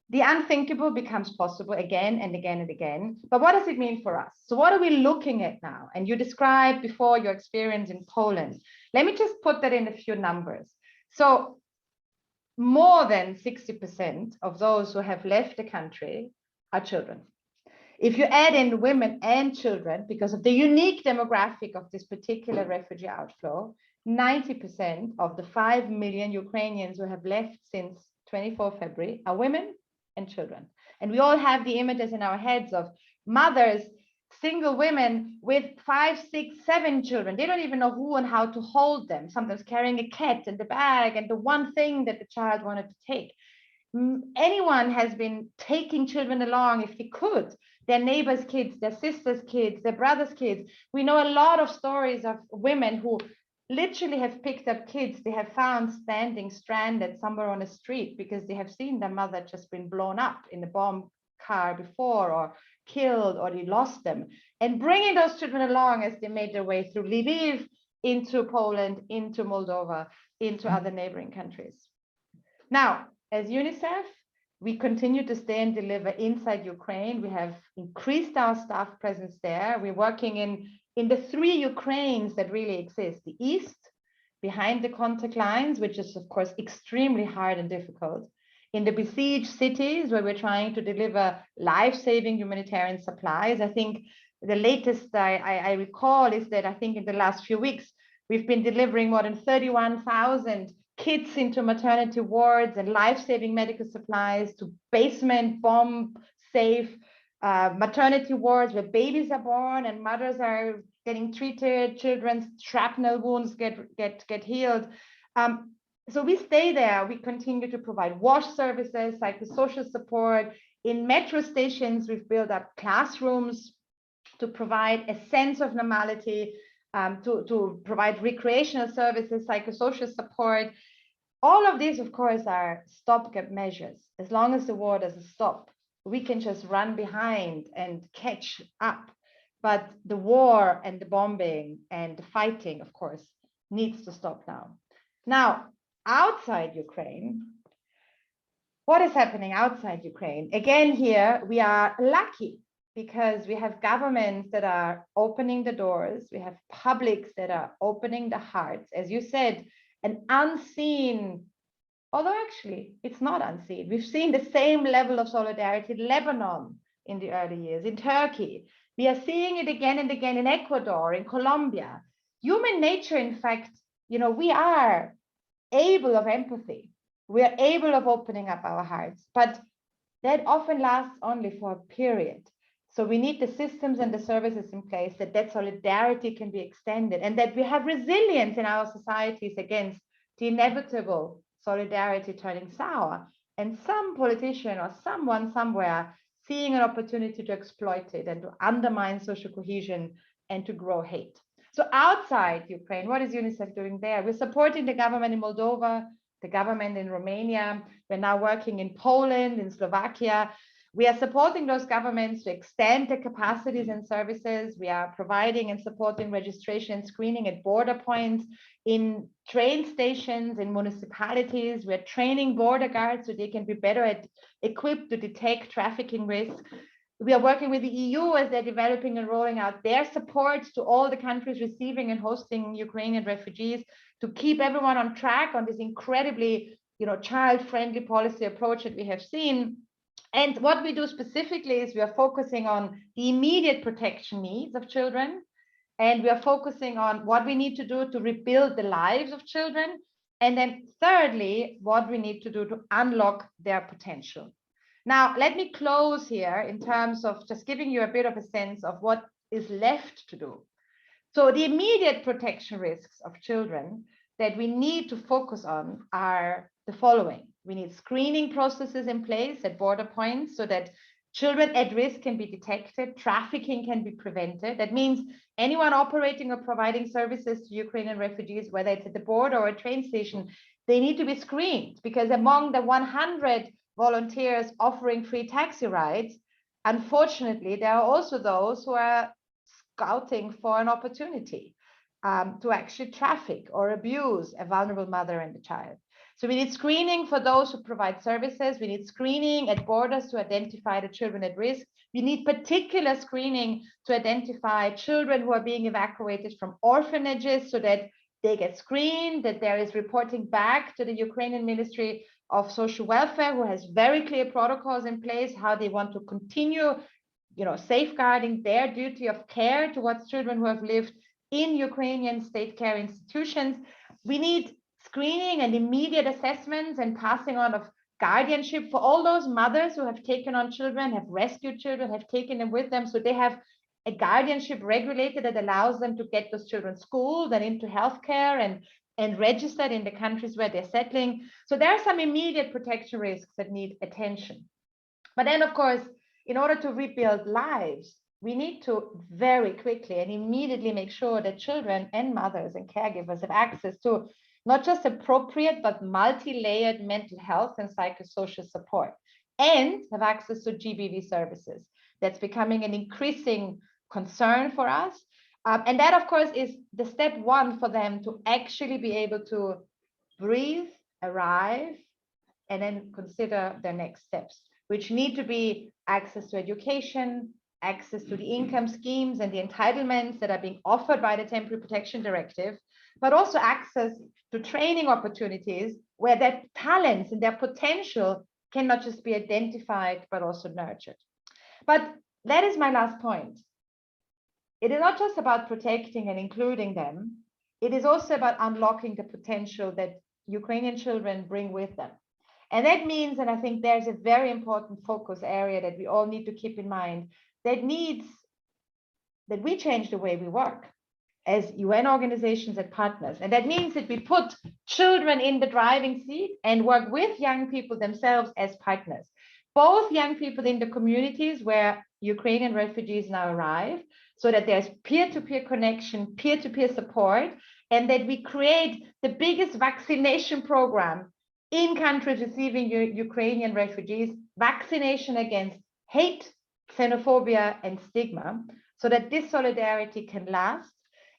the unthinkable becomes possible again and again and again. But what does it mean for us? So what are we looking at now? And you described before your experience in Poland. Let me just put that in a few numbers. So more than 60% of those who have left the country are children. If you add in women and children, because of the unique demographic of this particular refugee outflow, 90% of the 5 million Ukrainians who have left since 24 February are women and children. And we all have the images in our heads of mothers, single women with 5, 6, 7 children. They don't even know who and how to hold them, sometimes carrying a cat and the bag and the one thing that the child wanted to take. Anyone has been taking children along if they could, their neighbors' kids, their sisters' kids, their brothers' kids. We know a lot of stories of women who literally have picked up kids they have found standing stranded somewhere on a street because they have seen their mother just been blown up in a bomb car before, or killed, or they lost them, and bringing those children along as they made their way through Lviv, into Poland, into Moldova, into other neighboring countries. Now, as UNICEF, we continue to stay and deliver inside Ukraine. We have increased our staff presence there. We're working in the 3 Ukraines that really exist: the East, behind the contact lines, which is of course extremely hard and difficult; in the besieged cities, where we're trying to deliver life-saving humanitarian supplies. I think the latest I recall is that I think in the last few weeks, we've been delivering more than 31,000 kits into maternity wards and life-saving medical supplies to basement bomb-safe maternity wards where babies are born and mothers are getting treated, children's shrapnel wounds get healed. So we stay there. We continue to provide wash services, psychosocial support. In metro stations, we've built up classrooms to provide a sense of normality, to provide recreational services, psychosocial support. All of these, of course, are stopgap measures. As long as the war doesn't stop, we can just run behind and catch up. But the war and the bombing and the fighting, of course, needs to stop now. Now, outside Ukraine, what is happening outside Ukraine? Again, here we are lucky because we have governments that are opening the doors. We have publics that are opening the hearts. As you said, an unseen, although actually it's not unseen. We've seen the same level of solidarity in Lebanon in the early years, in Turkey. We are seeing it again and again in Ecuador, in Colombia. Human nature, in fact, we are able of empathy. We are able of opening up our hearts, but that often lasts only for a period. So we need the systems and the services in place that solidarity can be extended and that we have resilience in our societies against the inevitable solidarity turning sour and some politician or someone somewhere seeing an opportunity to exploit it and to undermine social cohesion and to grow hate. So outside Ukraine, what is UNICEF doing there? We're supporting the government in Moldova, the government in Romania. We're now working in Poland, in Slovakia. We are supporting those governments to extend the capacities and services. We are providing and supporting registration and screening at border points, in train stations, in municipalities. We're training border guards so they can be better equipped to detect trafficking risk. We are working with the EU as they're developing and rolling out their support to all the countries receiving and hosting Ukrainian refugees to keep everyone on track on this incredibly, child-friendly policy approach that we have seen. And what we do specifically is we are focusing on the immediate protection needs of children. And we are focusing on what we need to do to rebuild the lives of children. And then thirdly, what we need to do to unlock their potential. Now, let me close here in terms of just giving you a bit of a sense of what is left to do. So the immediate protection risks of children that we need to focus on are the following. We need screening processes in place at border points so that children at risk can be detected, trafficking can be prevented. That means anyone operating or providing services to Ukrainian refugees, whether it's at the border or a train station, they need to be screened, because among the 100 volunteers offering free taxi rides, unfortunately, there are also those who are scouting for an opportunity to actually traffic or abuse a vulnerable mother and a child. So we need screening for those who provide services. We need screening at borders to identify the children at risk. We need particular screening to identify children who are being evacuated from orphanages so that they get screened, that there is reporting back to the Ukrainian Ministry of Social Welfare, who has very clear protocols in place, how they want to continue, safeguarding their duty of care towards children who have lived in Ukrainian state care institutions. We need screening and immediate assessments and passing on of guardianship for all those mothers who have taken on children, have rescued children, have taken them with them. So they have a guardianship regulated that allows them to get those children schooled and into healthcare and registered in the countries where they're settling. So there are some immediate protection risks that need attention. But then, of course, in order to rebuild lives, we need to very quickly and immediately make sure that children and mothers and caregivers have access to not just appropriate, but multi-layered mental health and psychosocial support, and have access to GBV services. That's becoming an increasing concern for us. And that, of course, is the step one for them to actually be able to breathe, arrive, and then consider their next steps, which need to be access to education, access to the income schemes and the entitlements that are being offered by the Temporary Protection Directive, but also access to training opportunities where their talents and their potential can not just be identified, but also nurtured. But that is my last point. It is not just about protecting and including them. It is also about unlocking the potential that Ukrainian children bring with them. And that means, and I think there's a very important focus area that we all need to keep in mind, that needs that we change the way we work as UN organizations and partners. And that means that we put children in the driving seat and work with young people themselves as partners. Both young people in the communities where Ukrainian refugees now arrive, so that there's peer-to-peer connection, peer-to-peer support, and that we create the biggest vaccination program in countries receiving Ukrainian refugees, vaccination against hate, xenophobia, and stigma, so that this solidarity can last,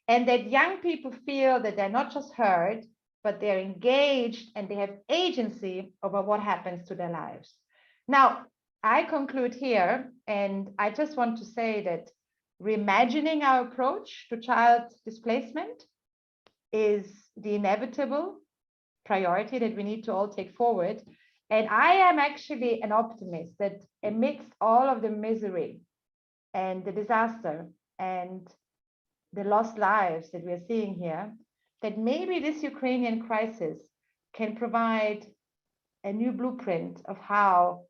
and that young people feel that they're not just heard, but they're engaged and they have agency over what happens to their lives. Now, I conclude here, and I just want to say that reimagining our approach to child displacement is the inevitable priority that we need to all take forward. And I am actually an optimist that amidst all of the misery and the disaster and the lost lives that we're seeing here, that maybe this Ukrainian crisis can provide a new blueprint of how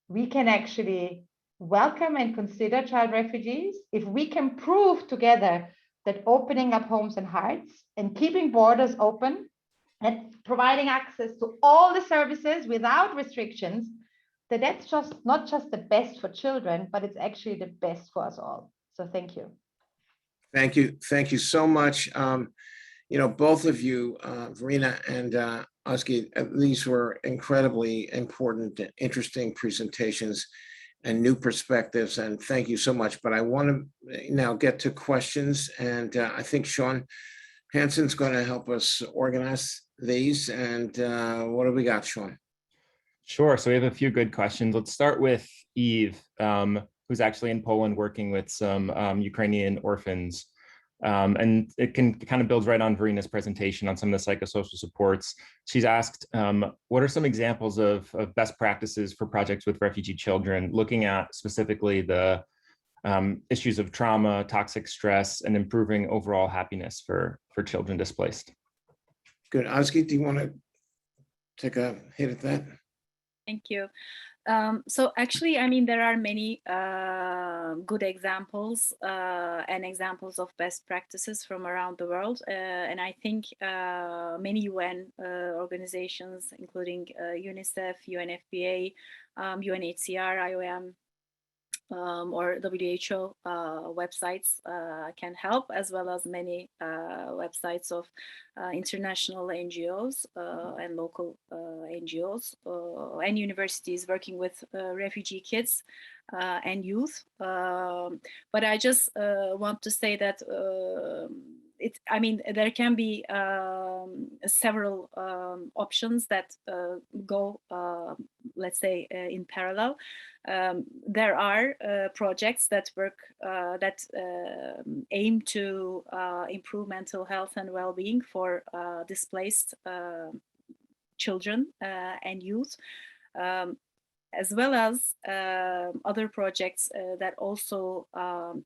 we can actually welcome and consider child refugees if we can prove together that opening up homes and hearts and keeping borders open and providing access to all the services without restrictions, that's just not just the best for children, but it's actually the best for us all. So thank you. Thank you. Thank you so much. You know, both of you, Verena and Oski, these were incredibly important and interesting presentations and new perspectives, and thank you so much. But I want to now get to questions, and I think Sean Hansen's going to help us organize these. And what do we got, Sean? Sure. So we have a few good questions. Let's start with Eve, who's actually in Poland working with some Ukrainian orphans. And it kind of builds right on Verena's presentation on some of the psychosocial supports. She's asked, what are some examples of best practices for projects with refugee children, looking at specifically the issues of trauma, toxic stress, and improving overall happiness for children displaced? Good. Oski, do you want to take a hit at that? Thank you. So actually, I mean, there are many good examples and examples of best practices from around the world. And I think many UN organizations, including UNICEF, UNFPA, UNHCR, IOM, or WHO websites can help, as well as many websites of international NGOs and local NGOs and universities working with refugee kids and youth. But I just want to say that I mean, there can be several options that go, let's say, in parallel. There are projects that work that aim to improve mental health and well-being for displaced children and youth, as well as other projects that also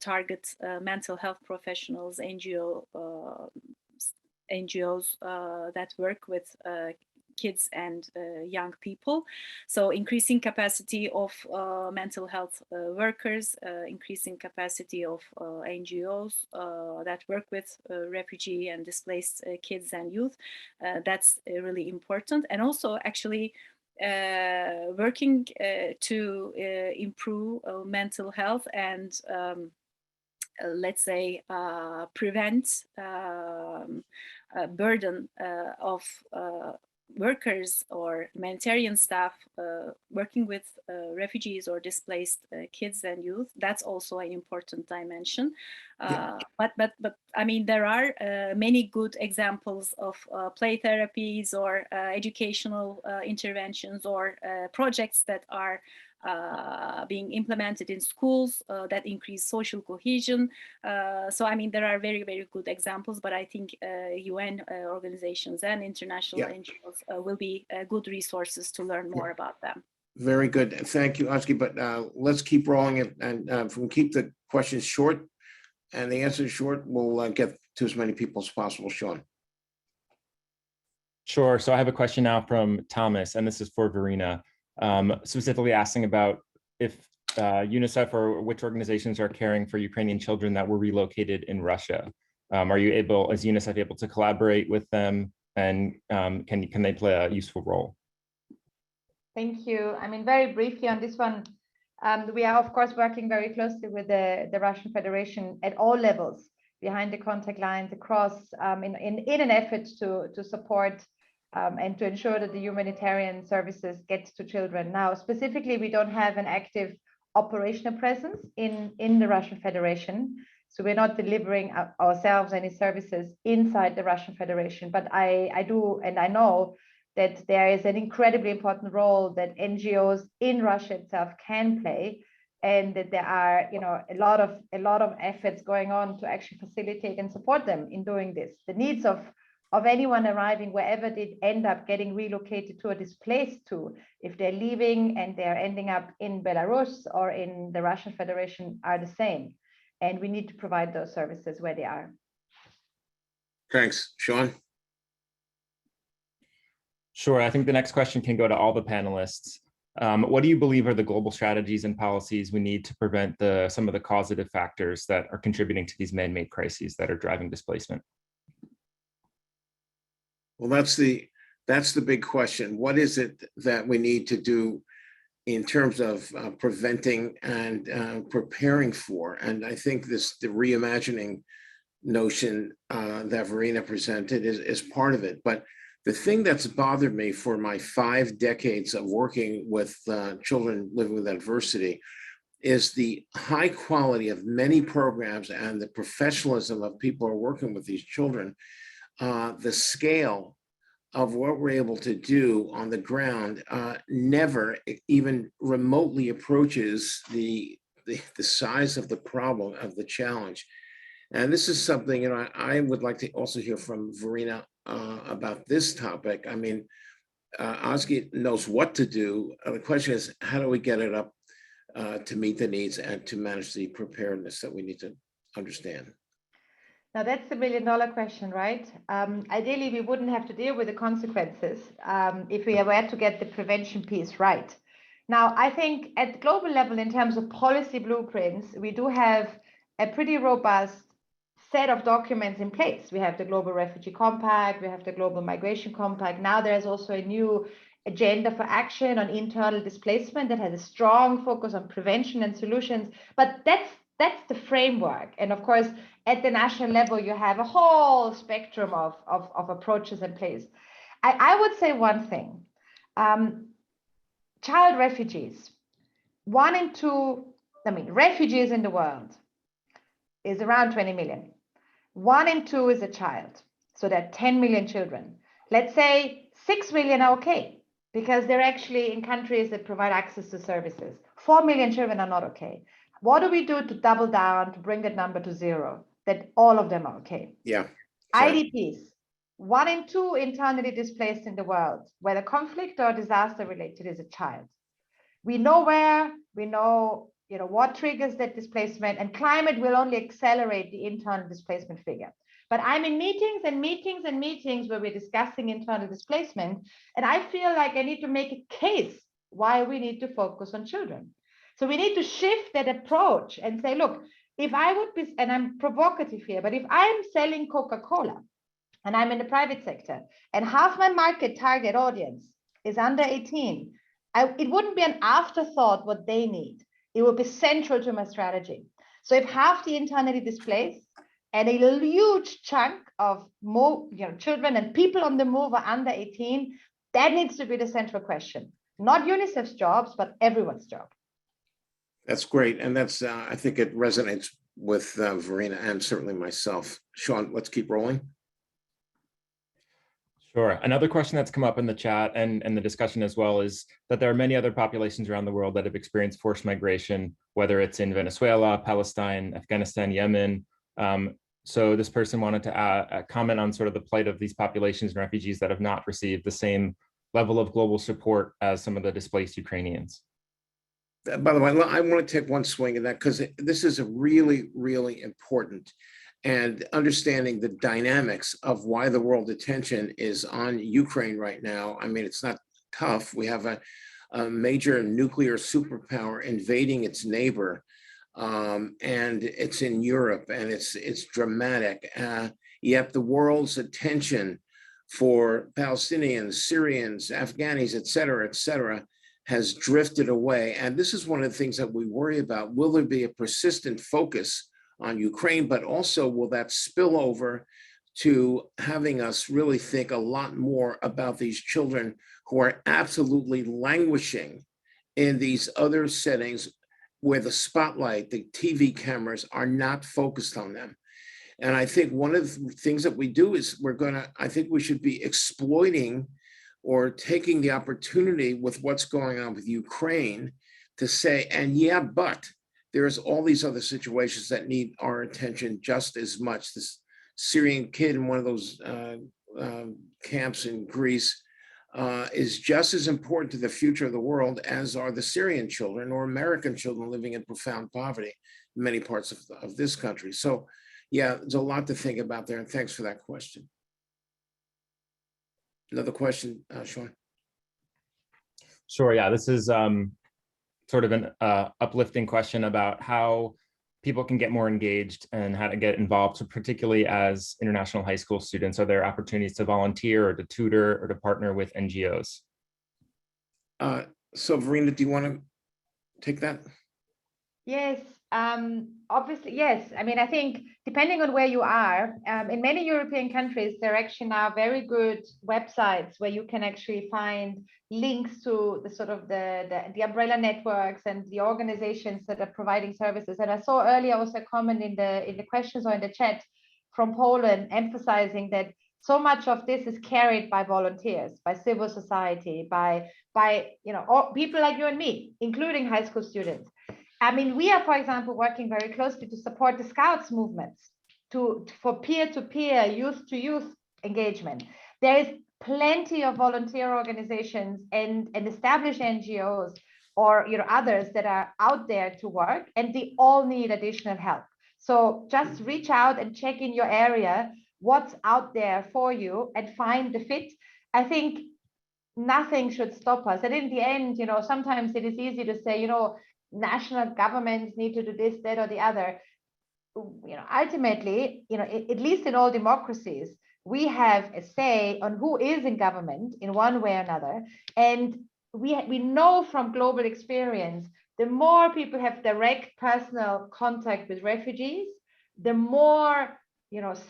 target mental health professionals, NGOs that work with kids and young people. So increasing capacity of mental health workers, increasing capacity of NGOs that work with refugee and displaced kids and youth. That's really important. And also actually working to improve mental health and let's say prevent burden of workers or humanitarian staff working with refugees or displaced kids and youth. That's also an important dimension. Yeah. But I mean, there are many good examples of play therapies or educational interventions or projects that are being implemented in schools that increase social cohesion. So I mean, there are very, very good examples, but I think UN organizations and international NGOs will be good resources to learn more about them. Very good. Thank you, Oski. But let's keep rolling it, and if we can keep the questions short and the answers short, we'll get to as many people as possible. Sean. Sure. So I have a question now from Thomas, and this is for Verena. Specifically asking about if UNICEF or which organizations are caring for Ukrainian children that were relocated in Russia. Are you able, is UNICEF able to collaborate with them, and can they play a useful role? Thank you. I mean, very briefly on this one, we are of course working very closely with the Russian Federation at all levels behind the contact lines across in an effort to support and to ensure that the humanitarian services get to children. Now, specifically, we don't have an active operational presence in the Russian Federation. So we're not delivering ourselves any services inside the Russian Federation. But I do, and I know that there is an incredibly important role that NGOs in Russia itself can play, and that there are, a lot of efforts going on to actually facilitate and support them in doing this. The needs of anyone arriving wherever they end up getting relocated to or displaced to, if they're leaving and they're ending up in Belarus or in the Russian Federation, are the same. And we need to provide those services where they are. Thanks. Sean? Sure. I think the next question can go to all the panelists. What do you believe are the global strategies and policies we need to prevent some of the causative factors that are contributing to these man-made crises that are driving displacement? Well, that's the big question. What is it that we need to do in terms of preventing and preparing for? And I think the reimagining notion that Verena presented is part of it. But the thing that's bothered me for my 5 decades of working with children living with adversity is the high quality of many programs and the professionalism of people who are working with these children. The scale of what we're able to do on the ground never even remotely approaches the size of the problem, of the challenge. And this is something, I would like to also hear from Verena about this topic. I mean, Ozgi knows what to do. The question is, how do we get it up to meet the needs and to manage the preparedness that we need to understand? Now, that's the million-dollar question, right? Ideally, we wouldn't have to deal with the consequences if we were to get the prevention piece right. Now, I think at global level, in terms of policy blueprints, we do have a pretty robust set of documents in place. We have the Global Refugee Compact, we have the Global Migration Compact. Now there's also a new agenda for action on internal displacement that has a strong focus on prevention and solutions. But that's the framework. And of course, at the national level, you have a whole spectrum of approaches in place. I would say one thing. Child refugees, 1 in 2, refugees in the world is around 20 million. 1 in 2 is a child. So there are 10 million children. Let's say 6 million are okay, because they're actually in countries that provide access to services. 4 million children are not okay. What do we do to double down, to bring that number to 0, that all of them are okay? Yeah. IDPs, 1 in 2 internally displaced in the world, whether conflict or disaster related, is a child. We know where, we know what triggers that displacement, and climate will only accelerate the internal displacement figure. But I'm in meetings and meetings and meetings where we're discussing internal displacement, and I feel like I need to make a case why we need to focus on children. So we need to shift that approach and say, look, if I would be, and I'm provocative here, but if I'm selling Coca-Cola and I'm in the private sector and half my market target audience is under 18, it wouldn't be an afterthought what they need. It will be central to my strategy. So if half the internally displaced and a huge chunk of more, children and people on the move are under 18, that needs to be the central question. Not UNICEF's jobs, but everyone's job. That's great. And that's, I think it resonates with Verena and certainly myself. Sean, let's keep rolling. Sure. Another question that's come up in the chat and the discussion as well is that there are many other populations around the world that have experienced forced migration, whether it's in Venezuela, Palestine, Afghanistan, Yemen. So this person wanted to comment on sort of the plight of these populations and refugees that have not received the same level of global support as some of the displaced Ukrainians. By the way, I want to take one swing at that because this is a really, really important, and understanding the dynamics of why the world attention is on Ukraine right now. I mean, it's not tough. We have a major nuclear superpower invading its neighbor, and it's in Europe, and it's dramatic. Yet the world's attention for Palestinians, Syrians, Afghanis, et cetera, has drifted away. And this is one of the things that we worry about. Will there be a persistent focus on Ukraine, but also will that spill over to having us really think a lot more about these children who are absolutely languishing in these other settings where the spotlight, the TV cameras are not focused on them. And I think one of the things that we do is I think we should be exploiting or taking the opportunity with what's going on with Ukraine to say, and yeah, but there's all these other situations that need our attention just as much. This Syrian kid in one of those camps in Greece is just as important to the future of the world as are the Syrian children or American children living in profound poverty in many parts of this country. So yeah, there's a lot to think about there, and thanks for that question. Another question, Sean? Sure, yeah, this is sort of an uplifting question about how people can get more engaged and how to get involved, so particularly as international high school students. Are there opportunities to volunteer or to tutor or to partner with NGOs? So Verena, do you want to take that? Yes, obviously, yes. I mean, I think depending on where you are, in many European countries, there are actually now very good websites where you can actually find links to the sort of the umbrella networks and the organizations that are providing services. And I saw earlier also a comment in the questions or in the chat from Poland emphasizing that so much of this is carried by volunteers, by civil society, by all, people like you and me, including high school students. I mean, we are, for example, working very closely to support the Scouts movements for peer-to-peer, youth-to-youth engagement. There is plenty of volunteer organizations and established NGOs or others that are out there to work, and they all need additional help. So just reach out and check in your area what's out there for you and find the fit. I think nothing should stop us. And in the end, sometimes it is easy to say, national governments need to do this, that, or the other. Ultimately, at least in all democracies, we have a say on who is in government in one way or another. And we know from global experience, the more people have direct personal contact with refugees, the more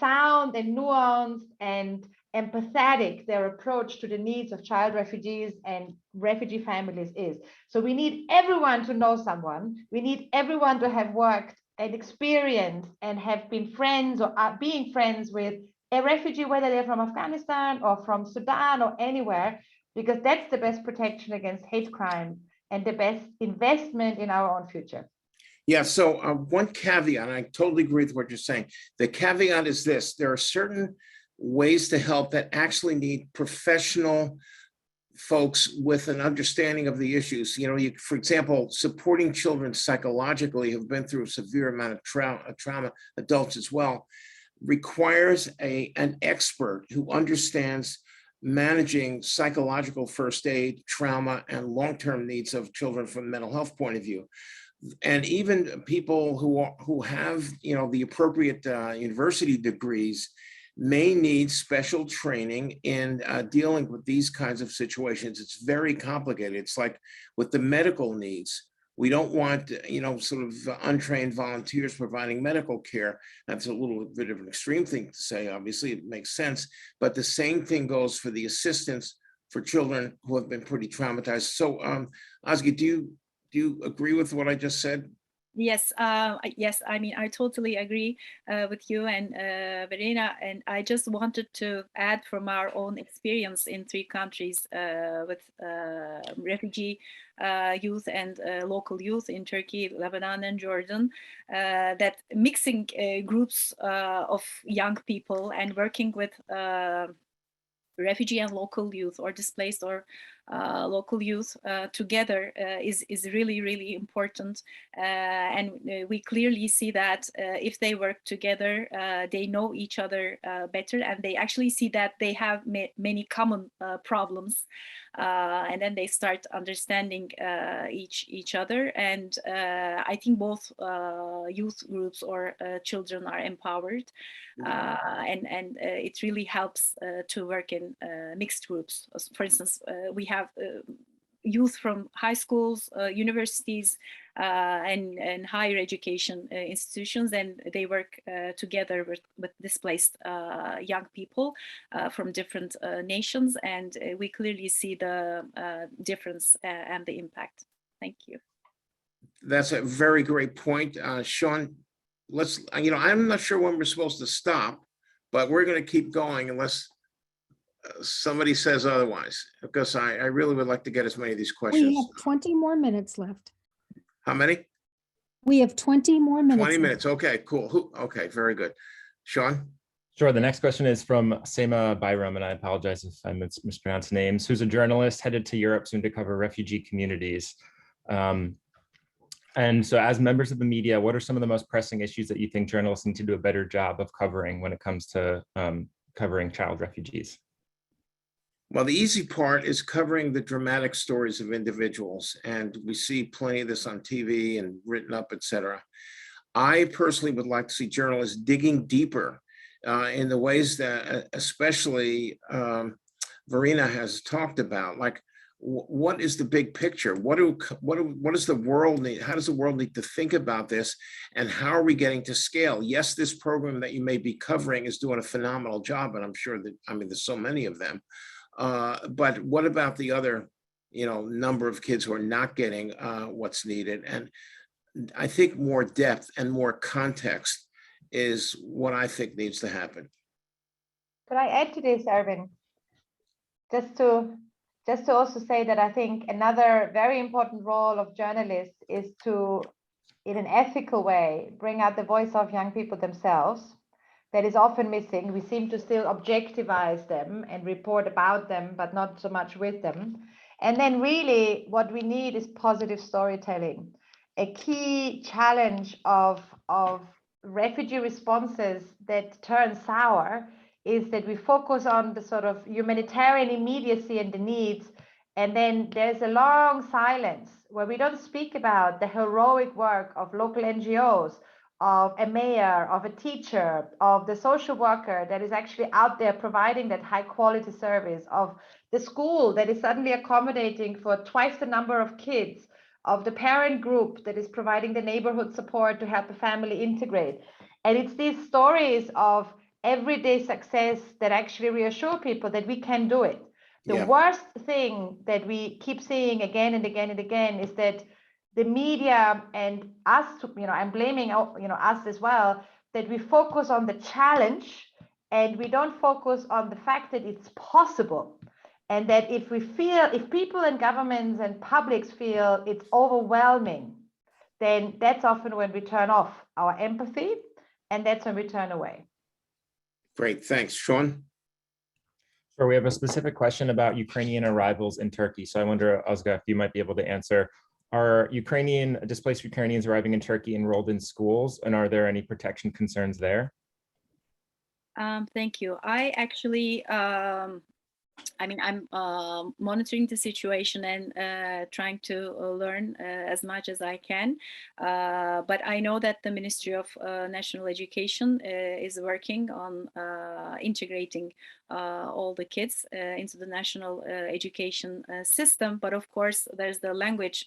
sound and nuanced and empathetic their approach to the needs of child refugees and refugee families is. So we need everyone to know someone. We need everyone to have worked and experienced and have been friends or are being friends with a refugee, whether they're from Afghanistan or from Sudan or anywhere, because that's the best protection against hate crime and the best investment in our own future. Yeah, so one caveat, and I totally agree with what you're saying. The caveat is this: there are certain ways to help that actually need professional folks with an understanding of the issues. For example, supporting children psychologically who've been through a severe amount of trauma, adults as well, requires an expert who understands managing psychological first aid, trauma, and long-term needs of children from a mental health point of view. And even people who have the appropriate university degrees may need special training in dealing with these kinds of situations. It's very complicated. It's like with the medical needs. We don't want, sort of untrained volunteers providing medical care. That's a little bit of an extreme thing to say. Obviously, it makes sense. But the same thing goes for the assistance for children who have been pretty traumatized. So, Ozgi, do you agree with what I just said? Yes, yes. I mean, I totally agree with you and Verena. And I just wanted to add from our own experience in 3 countries with refugee youth and local youth in Turkey, Lebanon, and Jordan, that mixing groups of young people and working with refugee and local youth or displaced or local youth together is really, really important. And we clearly see that if they work together, they know each other better, and they actually see that they have many common problems. And then they start understanding each other. And I think both youth groups or children are empowered. And it really helps to work in mixed groups. For instance, we have youth from high schools, universities, and higher education institutions, and they work together with displaced young people from different nations, and we clearly see the difference and the impact. Thank you. That's a very great point. Sean, let's, I'm not sure when we're supposed to stop, but we're going to keep going unless somebody says otherwise, because I really would like to get as many of these questions. We have 20 more minutes left. How many? We have 20 more minutes. 20 minutes. Okay, cool. Okay, very good. Sean? Sure. The next question is from Sema Byram, and I apologize if I mispronounce names, who's a journalist headed to Europe soon to cover refugee communities. And so as members of the media, what are some of the most pressing issues that you think journalists need to do a better job of covering when it comes to covering child refugees? Well, the easy part is covering the dramatic stories of individuals, and we see plenty of this on TV and written up, etc. I personally would like to see journalists digging deeper in the ways that especially Verena has talked about, like what is the big picture? What does the world need? How does the world need to think about this? And how are we getting to scale? Yes, this program that you may be covering is doing a phenomenal job, and I'm sure that, there's so many of them. But what about the other, number of kids who are not getting what's needed? And I think more depth and more context is what I think needs to happen. Could I add to this, Erwin? Just to also say that I think another very important role of journalists is to, in an ethical way, bring out the voice of young people themselves. That is often missing. We seem to still objectivize them and report about them, but not so much with them. And then really what we need is positive storytelling. A key challenge of refugee responses that turn sour is that we focus on the sort of humanitarian immediacy and the needs, and then there's a long silence where we don't speak about the heroic work of local NGOs, of a mayor, of a teacher, of the social worker that is actually out there providing that high quality service, of the school that is suddenly accommodating for twice the number of kids, of the parent group that is providing the neighborhood support to help a family integrate. And it's these stories of everyday success that actually reassure people that we can do it. The worst thing that we keep seeing again and again and again is that the media and us, I'm blaming, us as well, that we focus on the challenge and we don't focus on the fact that it's possible. And that if people and governments and publics feel it's overwhelming, then that's often when we turn off our empathy, and that's when we turn away. Great, thanks. Sean? Sure, we have a specific question about Ukrainian arrivals in Turkey. So I wonder, Ozga, if you might be able to answer. Are displaced Ukrainians arriving in Turkey enrolled in schools, and are there any protection concerns there? Thank you. I actually, I'm monitoring the situation and trying to learn as much as I can. But I know that the Ministry of National Education is working on integrating all the kids into the national education system. But of course, there's the language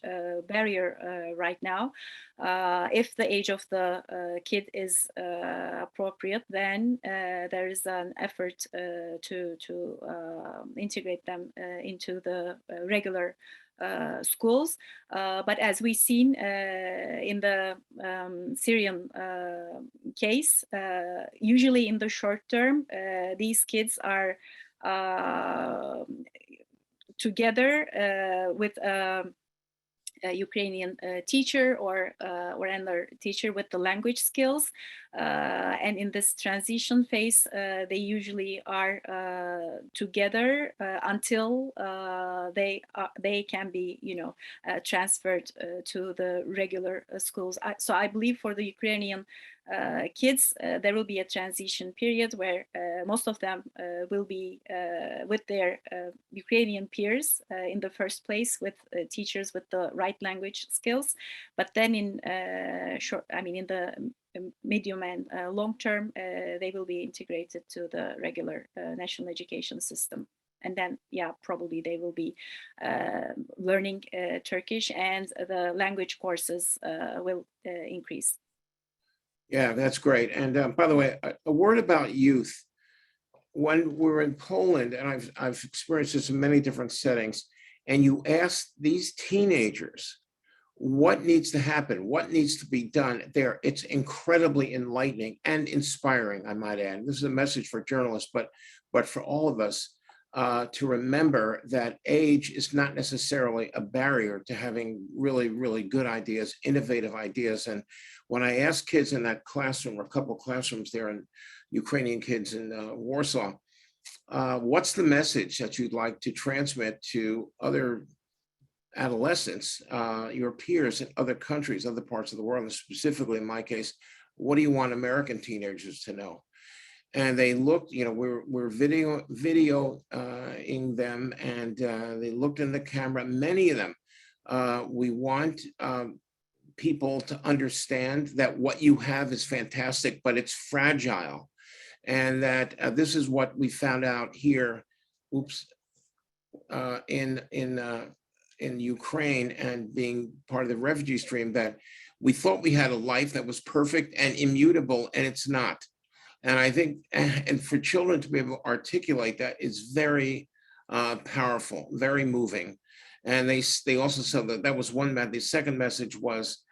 barrier right now. If the age of the kid is appropriate, then there is an effort to integrate them into the regular schools. But as we've seen in the Syrian case, usually in the short term, these kids are together with a Ukrainian teacher or another teacher with the language skills, and in this transition phase they usually are together until they can be transferred to the regular schools. So I believe for the Ukrainian kids there will be a transition period where most of them will be with their Ukrainian peers in the first place, with teachers with the right language skills. But then in the medium and long term, they will be integrated to the regular national education system. And then, yeah, probably they will be learning Turkish, and the language courses will increase. Yeah, that's great. And by the way, a word about youth. When we're in Poland, and I've experienced this in many different settings, and you ask these teenagers what needs to happen, what needs to be done there, it's incredibly enlightening and inspiring, I might add. This is a message for journalists, but for all of us to remember that age is not necessarily a barrier to having really, really good ideas, innovative ideas. And when I asked kids in that classroom, or a couple of classrooms there, and Ukrainian kids in Warsaw, what's the message that you'd like to transmit to other adolescents, your peers in other countries, other parts of the world, and specifically in my case, what do you want American teenagers to know? And they looked, you know, we're videoing them, and they looked in the camera. Many of them, we want people to understand that what you have is fantastic, but it's fragile. And that this is what we found out here, in Ukraine, and being part of the refugee stream, that we thought we had a life that was perfect and immutable, and it's not. And I think, and for children to be able to articulate that is very powerful, very moving. And they also said that was one message. The second message was,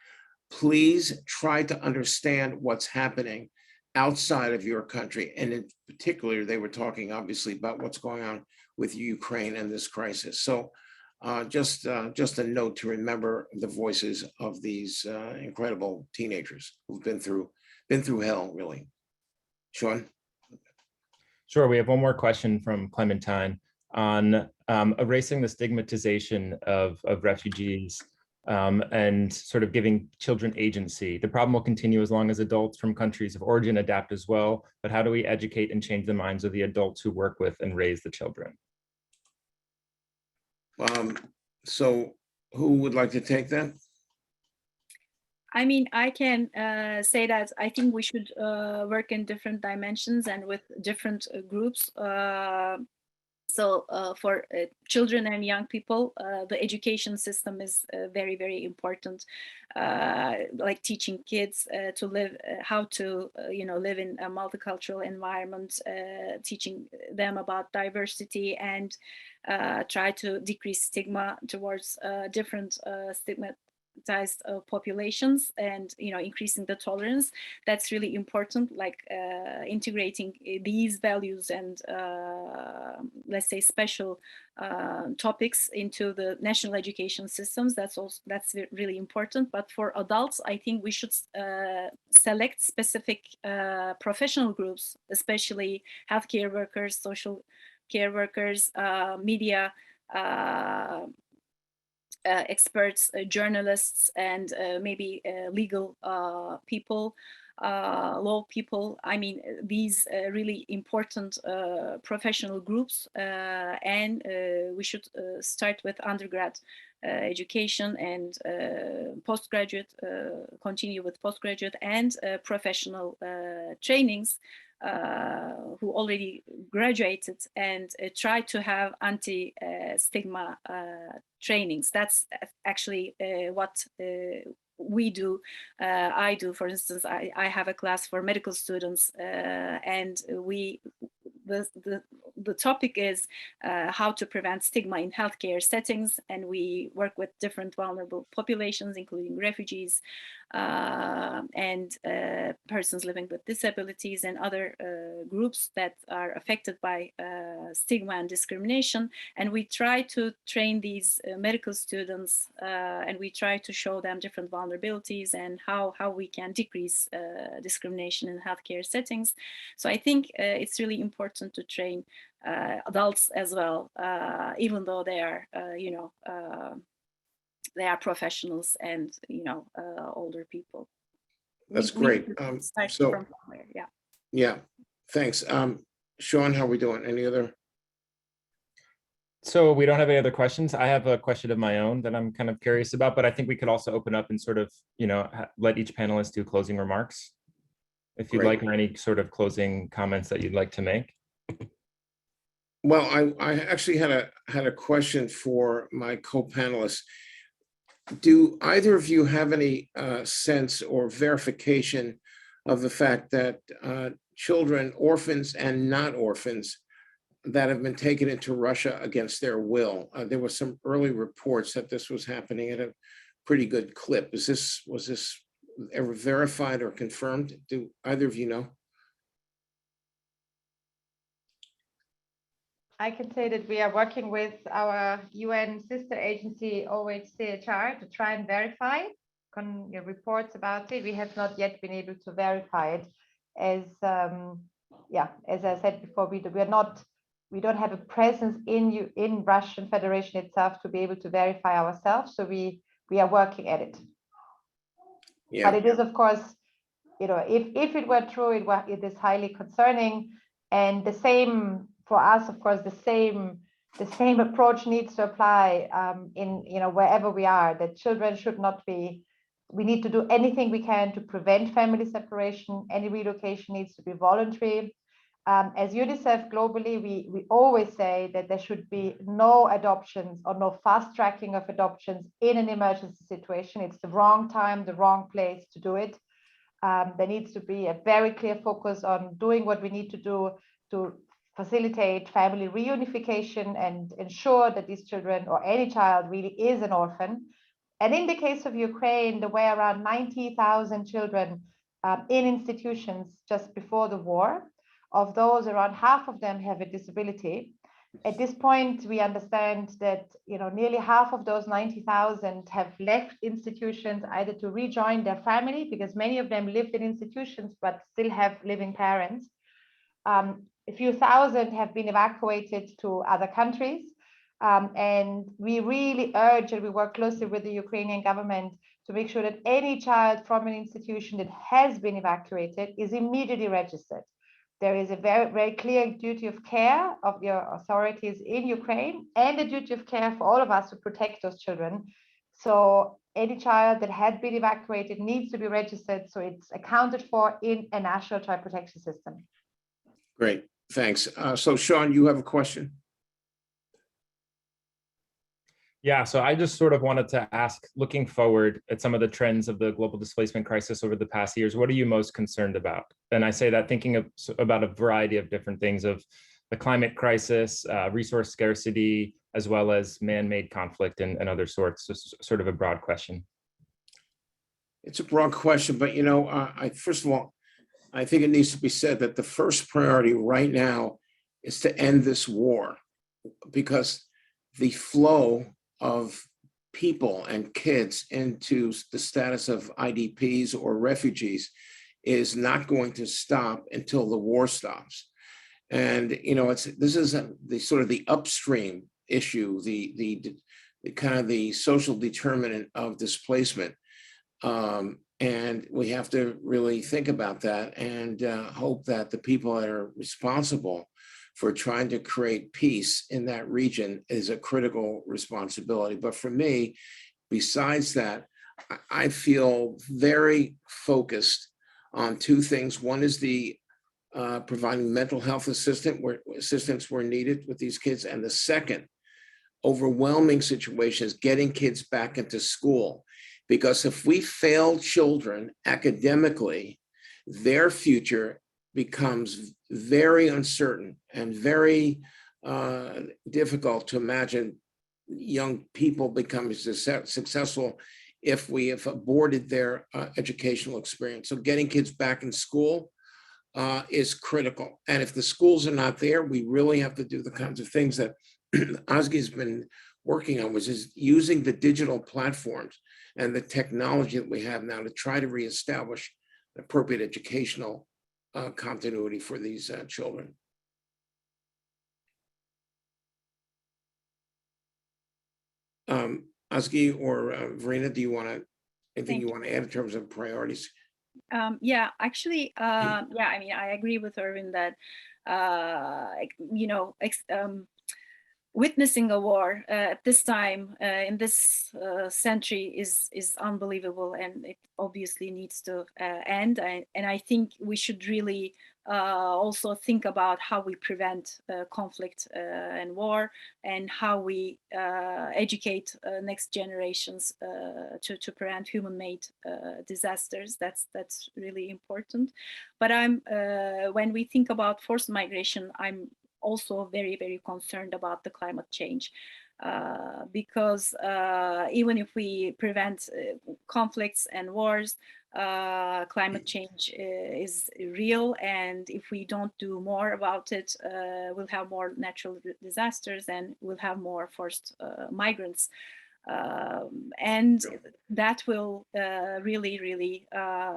please try to understand what's happening outside of your country. And in particular, they were talking obviously about what's going on with Ukraine and this crisis. So just a note to remember the voices of these incredible teenagers who've been through hell, really. Sean? Sure, we have one more question from Clementine on erasing the stigmatization of refugees and sort of giving children agency. The problem will continue as long as adults from countries of origin adapt as well, but how do we educate and change the minds of the adults who work with and raise the children? So who would like to take that? I mean, I can say that I think we should work in different dimensions and with different groups. So for children and young people, the education system is very, very important. Like teaching kids to live, how to, live in a multicultural environment, teaching them about diversity, and try to decrease stigma towards different stigmatized populations, and increasing the tolerance. That's really important, like integrating these values and let's say special topics into the national education systems. That's really important. But for adults, I think we should select specific professional groups, especially healthcare workers, social care workers, media experts, journalists, and maybe legal people, law people. I mean, these really important professional groups, and we should start with undergrad education and postgraduate, continue with postgraduate and professional trainings, who already graduated, and try to have anti-stigma trainings. That's actually what we do. I do, for instance, I have a class for medical students, and the topic is how to prevent stigma in healthcare settings, and we work with different vulnerable populations, including refugees and persons living with disabilities and other groups that are affected by stigma and discrimination. And we try to train these medical students, and we try to show them different vulnerabilities and how we can decrease discrimination in healthcare settings. So I think it's really important to train adults as well, even though they are, they are professionals and older people. That's great. So yeah, thanks. Sean, how are we doing? Any other? So we don't have any other questions. I have a question of my own that I'm kind of curious about, but I think we could also open up and sort of, let each panelist do closing remarks, if you'd like, or any sort of closing comments that you'd like to make. Well, I actually had a question for my co-panelists. Do either of you have any sense or verification of the fact that children, orphans and not orphans, that have been taken into Russia against their will? There were some early reports that this was happening at a pretty good clip. Was this ever verified or confirmed? Do either of you know? I can say that we are working with our UN sister agency, OHCHR, to try and verify reports about it. We have not yet been able to verify it. As I said before, we don't have a presence in Russian Federation itself to be able to verify ourselves. So we are working at it. Yeah. But it is, of course, if it were true, it is highly concerning. And the same for us, of course, the same approach needs to apply in wherever we are. That children should not be. We need to do anything we can to prevent family separation. Any relocation needs to be voluntary. As Unicef globally, we always say that there should be no adoptions or no fast tracking of adoptions in an emergency situation. It's the wrong time, the wrong place to do it. There needs to be a very clear focus on doing what we need to do to facilitate family reunification and ensure that these children or any child really is an orphan. And in the case of Ukraine, there were around 90,000 children in institutions just before the war. Of those, around half of them have a disability. At this point, we understand that nearly half of those 90,000 have left institutions either to rejoin their family, because many of them lived in institutions but still have living parents. A few thousand have been evacuated to other countries. And we really urge, and we work closely with the Ukrainian government to make sure that any child from an institution that has been evacuated is immediately registered. There is a very, very clear duty of care of the authorities in Ukraine and a duty of care for all of us to protect those children. So any child that had been evacuated needs to be registered, so it's accounted for in a national child protection system. Great, thanks. So Sean, you have a question? Yeah, so I just sort of wanted to ask, looking forward at some of the trends of the global displacement crisis over the past years, what are you most concerned about? And I say that thinking about a variety of different things, of the climate crisis, resource scarcity, as well as man-made conflict and other sorts. So sort of a broad question. It's a broad question, but first of all, I think it needs to be said that the first priority right now is to end this war, because the flow of people and kids into the status of IDPs or refugees is not going to stop until the war stops. And this is the sort of the upstream issue, the kind of the social determinant of displacement. And we have to really think about that and hope that the people that are responsible for trying to create peace in that region is a critical responsibility. But for me, besides that, I feel very focused on two things. One is the providing mental health assistance where needed with these kids. And the second, overwhelming situation is getting kids back into school. Because if we fail children academically, their future becomes very uncertain and very difficult to imagine young people becoming successful if we have aborted their educational experience. So getting kids back in school is critical. And if the schools are not there, we really have to do the kinds of things that Ozgi's been working on, which is using the digital platforms and the technology that we have now to try to reestablish appropriate educational continuity for these children. Ozgi or Verena, do you want to, anything you want to add in terms of priorities? Yeah, actually, I mean, I agree with Erwin that, witnessing a war at this time in this century is unbelievable, and it obviously needs to end. And I think we should really also think about how we prevent conflict and war, and how we educate next generations to prevent human-made disasters. That's really important. But when we think about forced migration, I'm also very, very concerned about the climate change. Because even if we prevent conflicts and wars, climate change is real, and if we don't do more about it, we'll have more natural disasters and we'll have more forced migrants. And that will really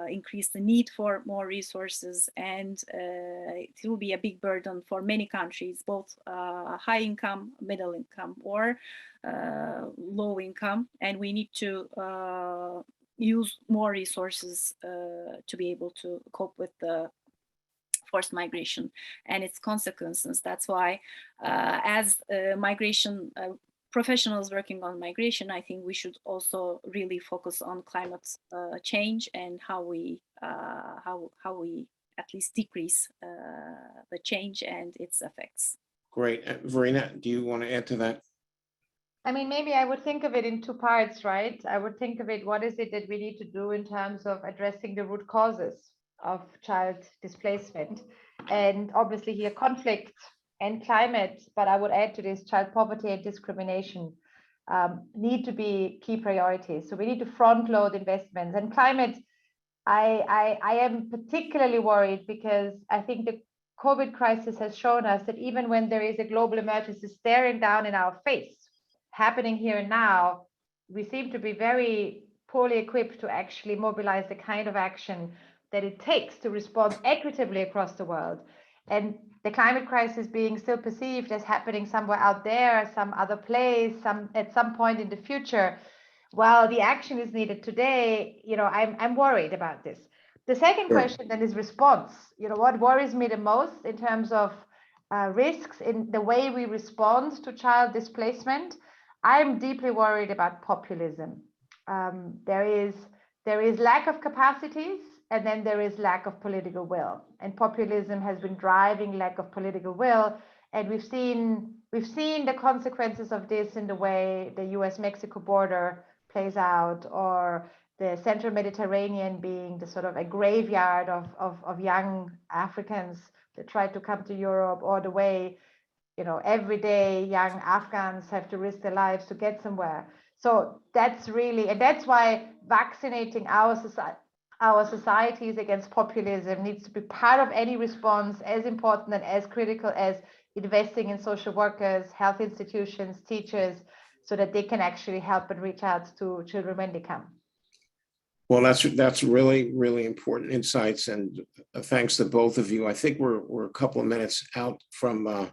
increase the need for more resources, and it will be a big burden for many countries, both high income, middle income, or low income, and we need to use more resources to be able to cope with the forced migration and its consequences. That's why as migration professionals working on migration, I think we should also really focus on climate change and how we at least decrease the change and its effects. Great. Verena, do you want to add to that? I mean, maybe I would think of it in two parts, right? I would think of it, what is it that we need to do in terms of addressing the root causes of child displacement? And obviously here, conflict and climate, but I would add to this, child poverty and discrimination need to be key priorities. So we need to front load investments. And climate, I am particularly worried because I think the COVID crisis has shown us that even when there is a global emergency staring down in our face, happening here and now, we seem to be very poorly equipped to actually mobilize the kind of action that it takes to respond equitably across the world. And the climate crisis being still perceived as happening somewhere out there, some other place, at some point in the future, while the action is needed today, I'm worried about this. The second question then is response. What worries me the most in terms of risks in the way we respond to child displacement, I'm deeply worried about populism. There is lack of capacities, and then there is lack of political will. And populism has been driving lack of political will. And we've seen the consequences of this in the way the US-Mexico border plays out, or the Central Mediterranean being the sort of a graveyard of young Africans that try to come to Europe, or the way every day young Afghans have to risk their lives to get somewhere. So that's why vaccinating our societies against populism needs to be part of any response, as important and as critical as investing in social workers, health institutions, teachers, so that they can actually help and reach out to children when they come. Well, that's really, really important insights, and thanks to both of you. I think we're a couple of minutes out from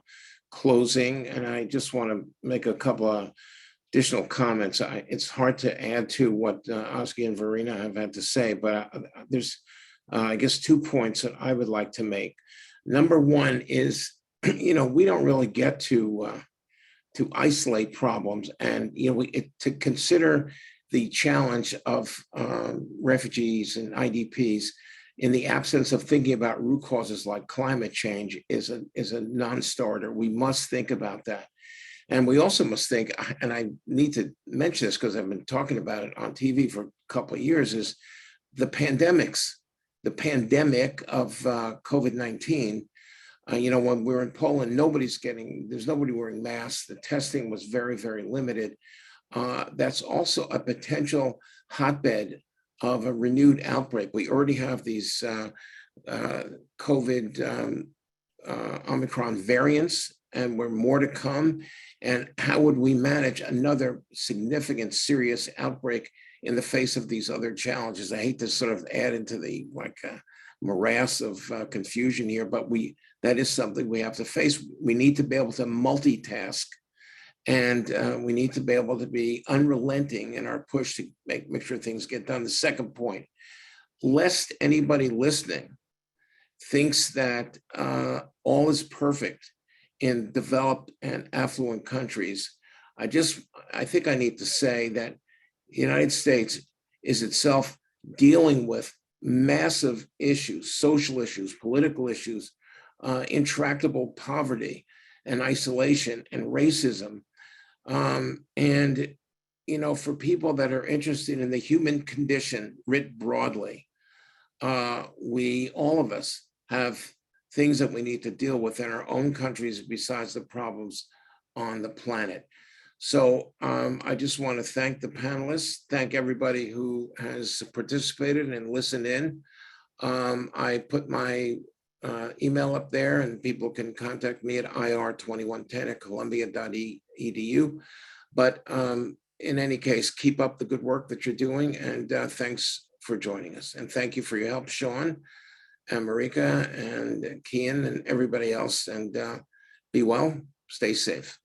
closing, and I just want to make a couple of additional comments. It's hard to add to what Özge and Verena have had to say, but there's, I guess, 2 points that I would like to make. Number one is, we don't really get to isolate problems, and to consider the challenge of refugees and IDPs in the absence of thinking about root causes like climate change is a non-starter. We must think about that. And we also must think, and I need to mention this because I've been talking about it on TV for a couple of years, is the pandemics, the pandemic of COVID-19. When we're in Poland, there's nobody wearing masks. The testing was very, very limited. That's also a potential hotbed of a renewed outbreak. We already have these COVID Omicron variants, and we're more to come. And how would we manage another significant, serious outbreak in the face of these other challenges? I hate to sort of add into the morass of confusion here, but that is something we have to face. We need to be able to multitask, and we need to be able to be unrelenting in our push to make sure things get done. The second point, lest anybody listening thinks that all is perfect in developed and affluent countries, I think I need to say that the United States is itself dealing with massive issues, social issues, political issues, intractable poverty and isolation and racism. And, you know, for people that are interested in the human condition writ broadly, all of us have things that we need to deal with in our own countries besides the problems on the planet. So I just want to thank the panelists, thank everybody who has participated and listened in. I put my email up there and people can contact me at ir2110@columbia.edu. But in any case, keep up the good work that you're doing, and thanks for joining us. And thank you for your help, Sean and Marika and Kian and everybody else. And be well, stay safe.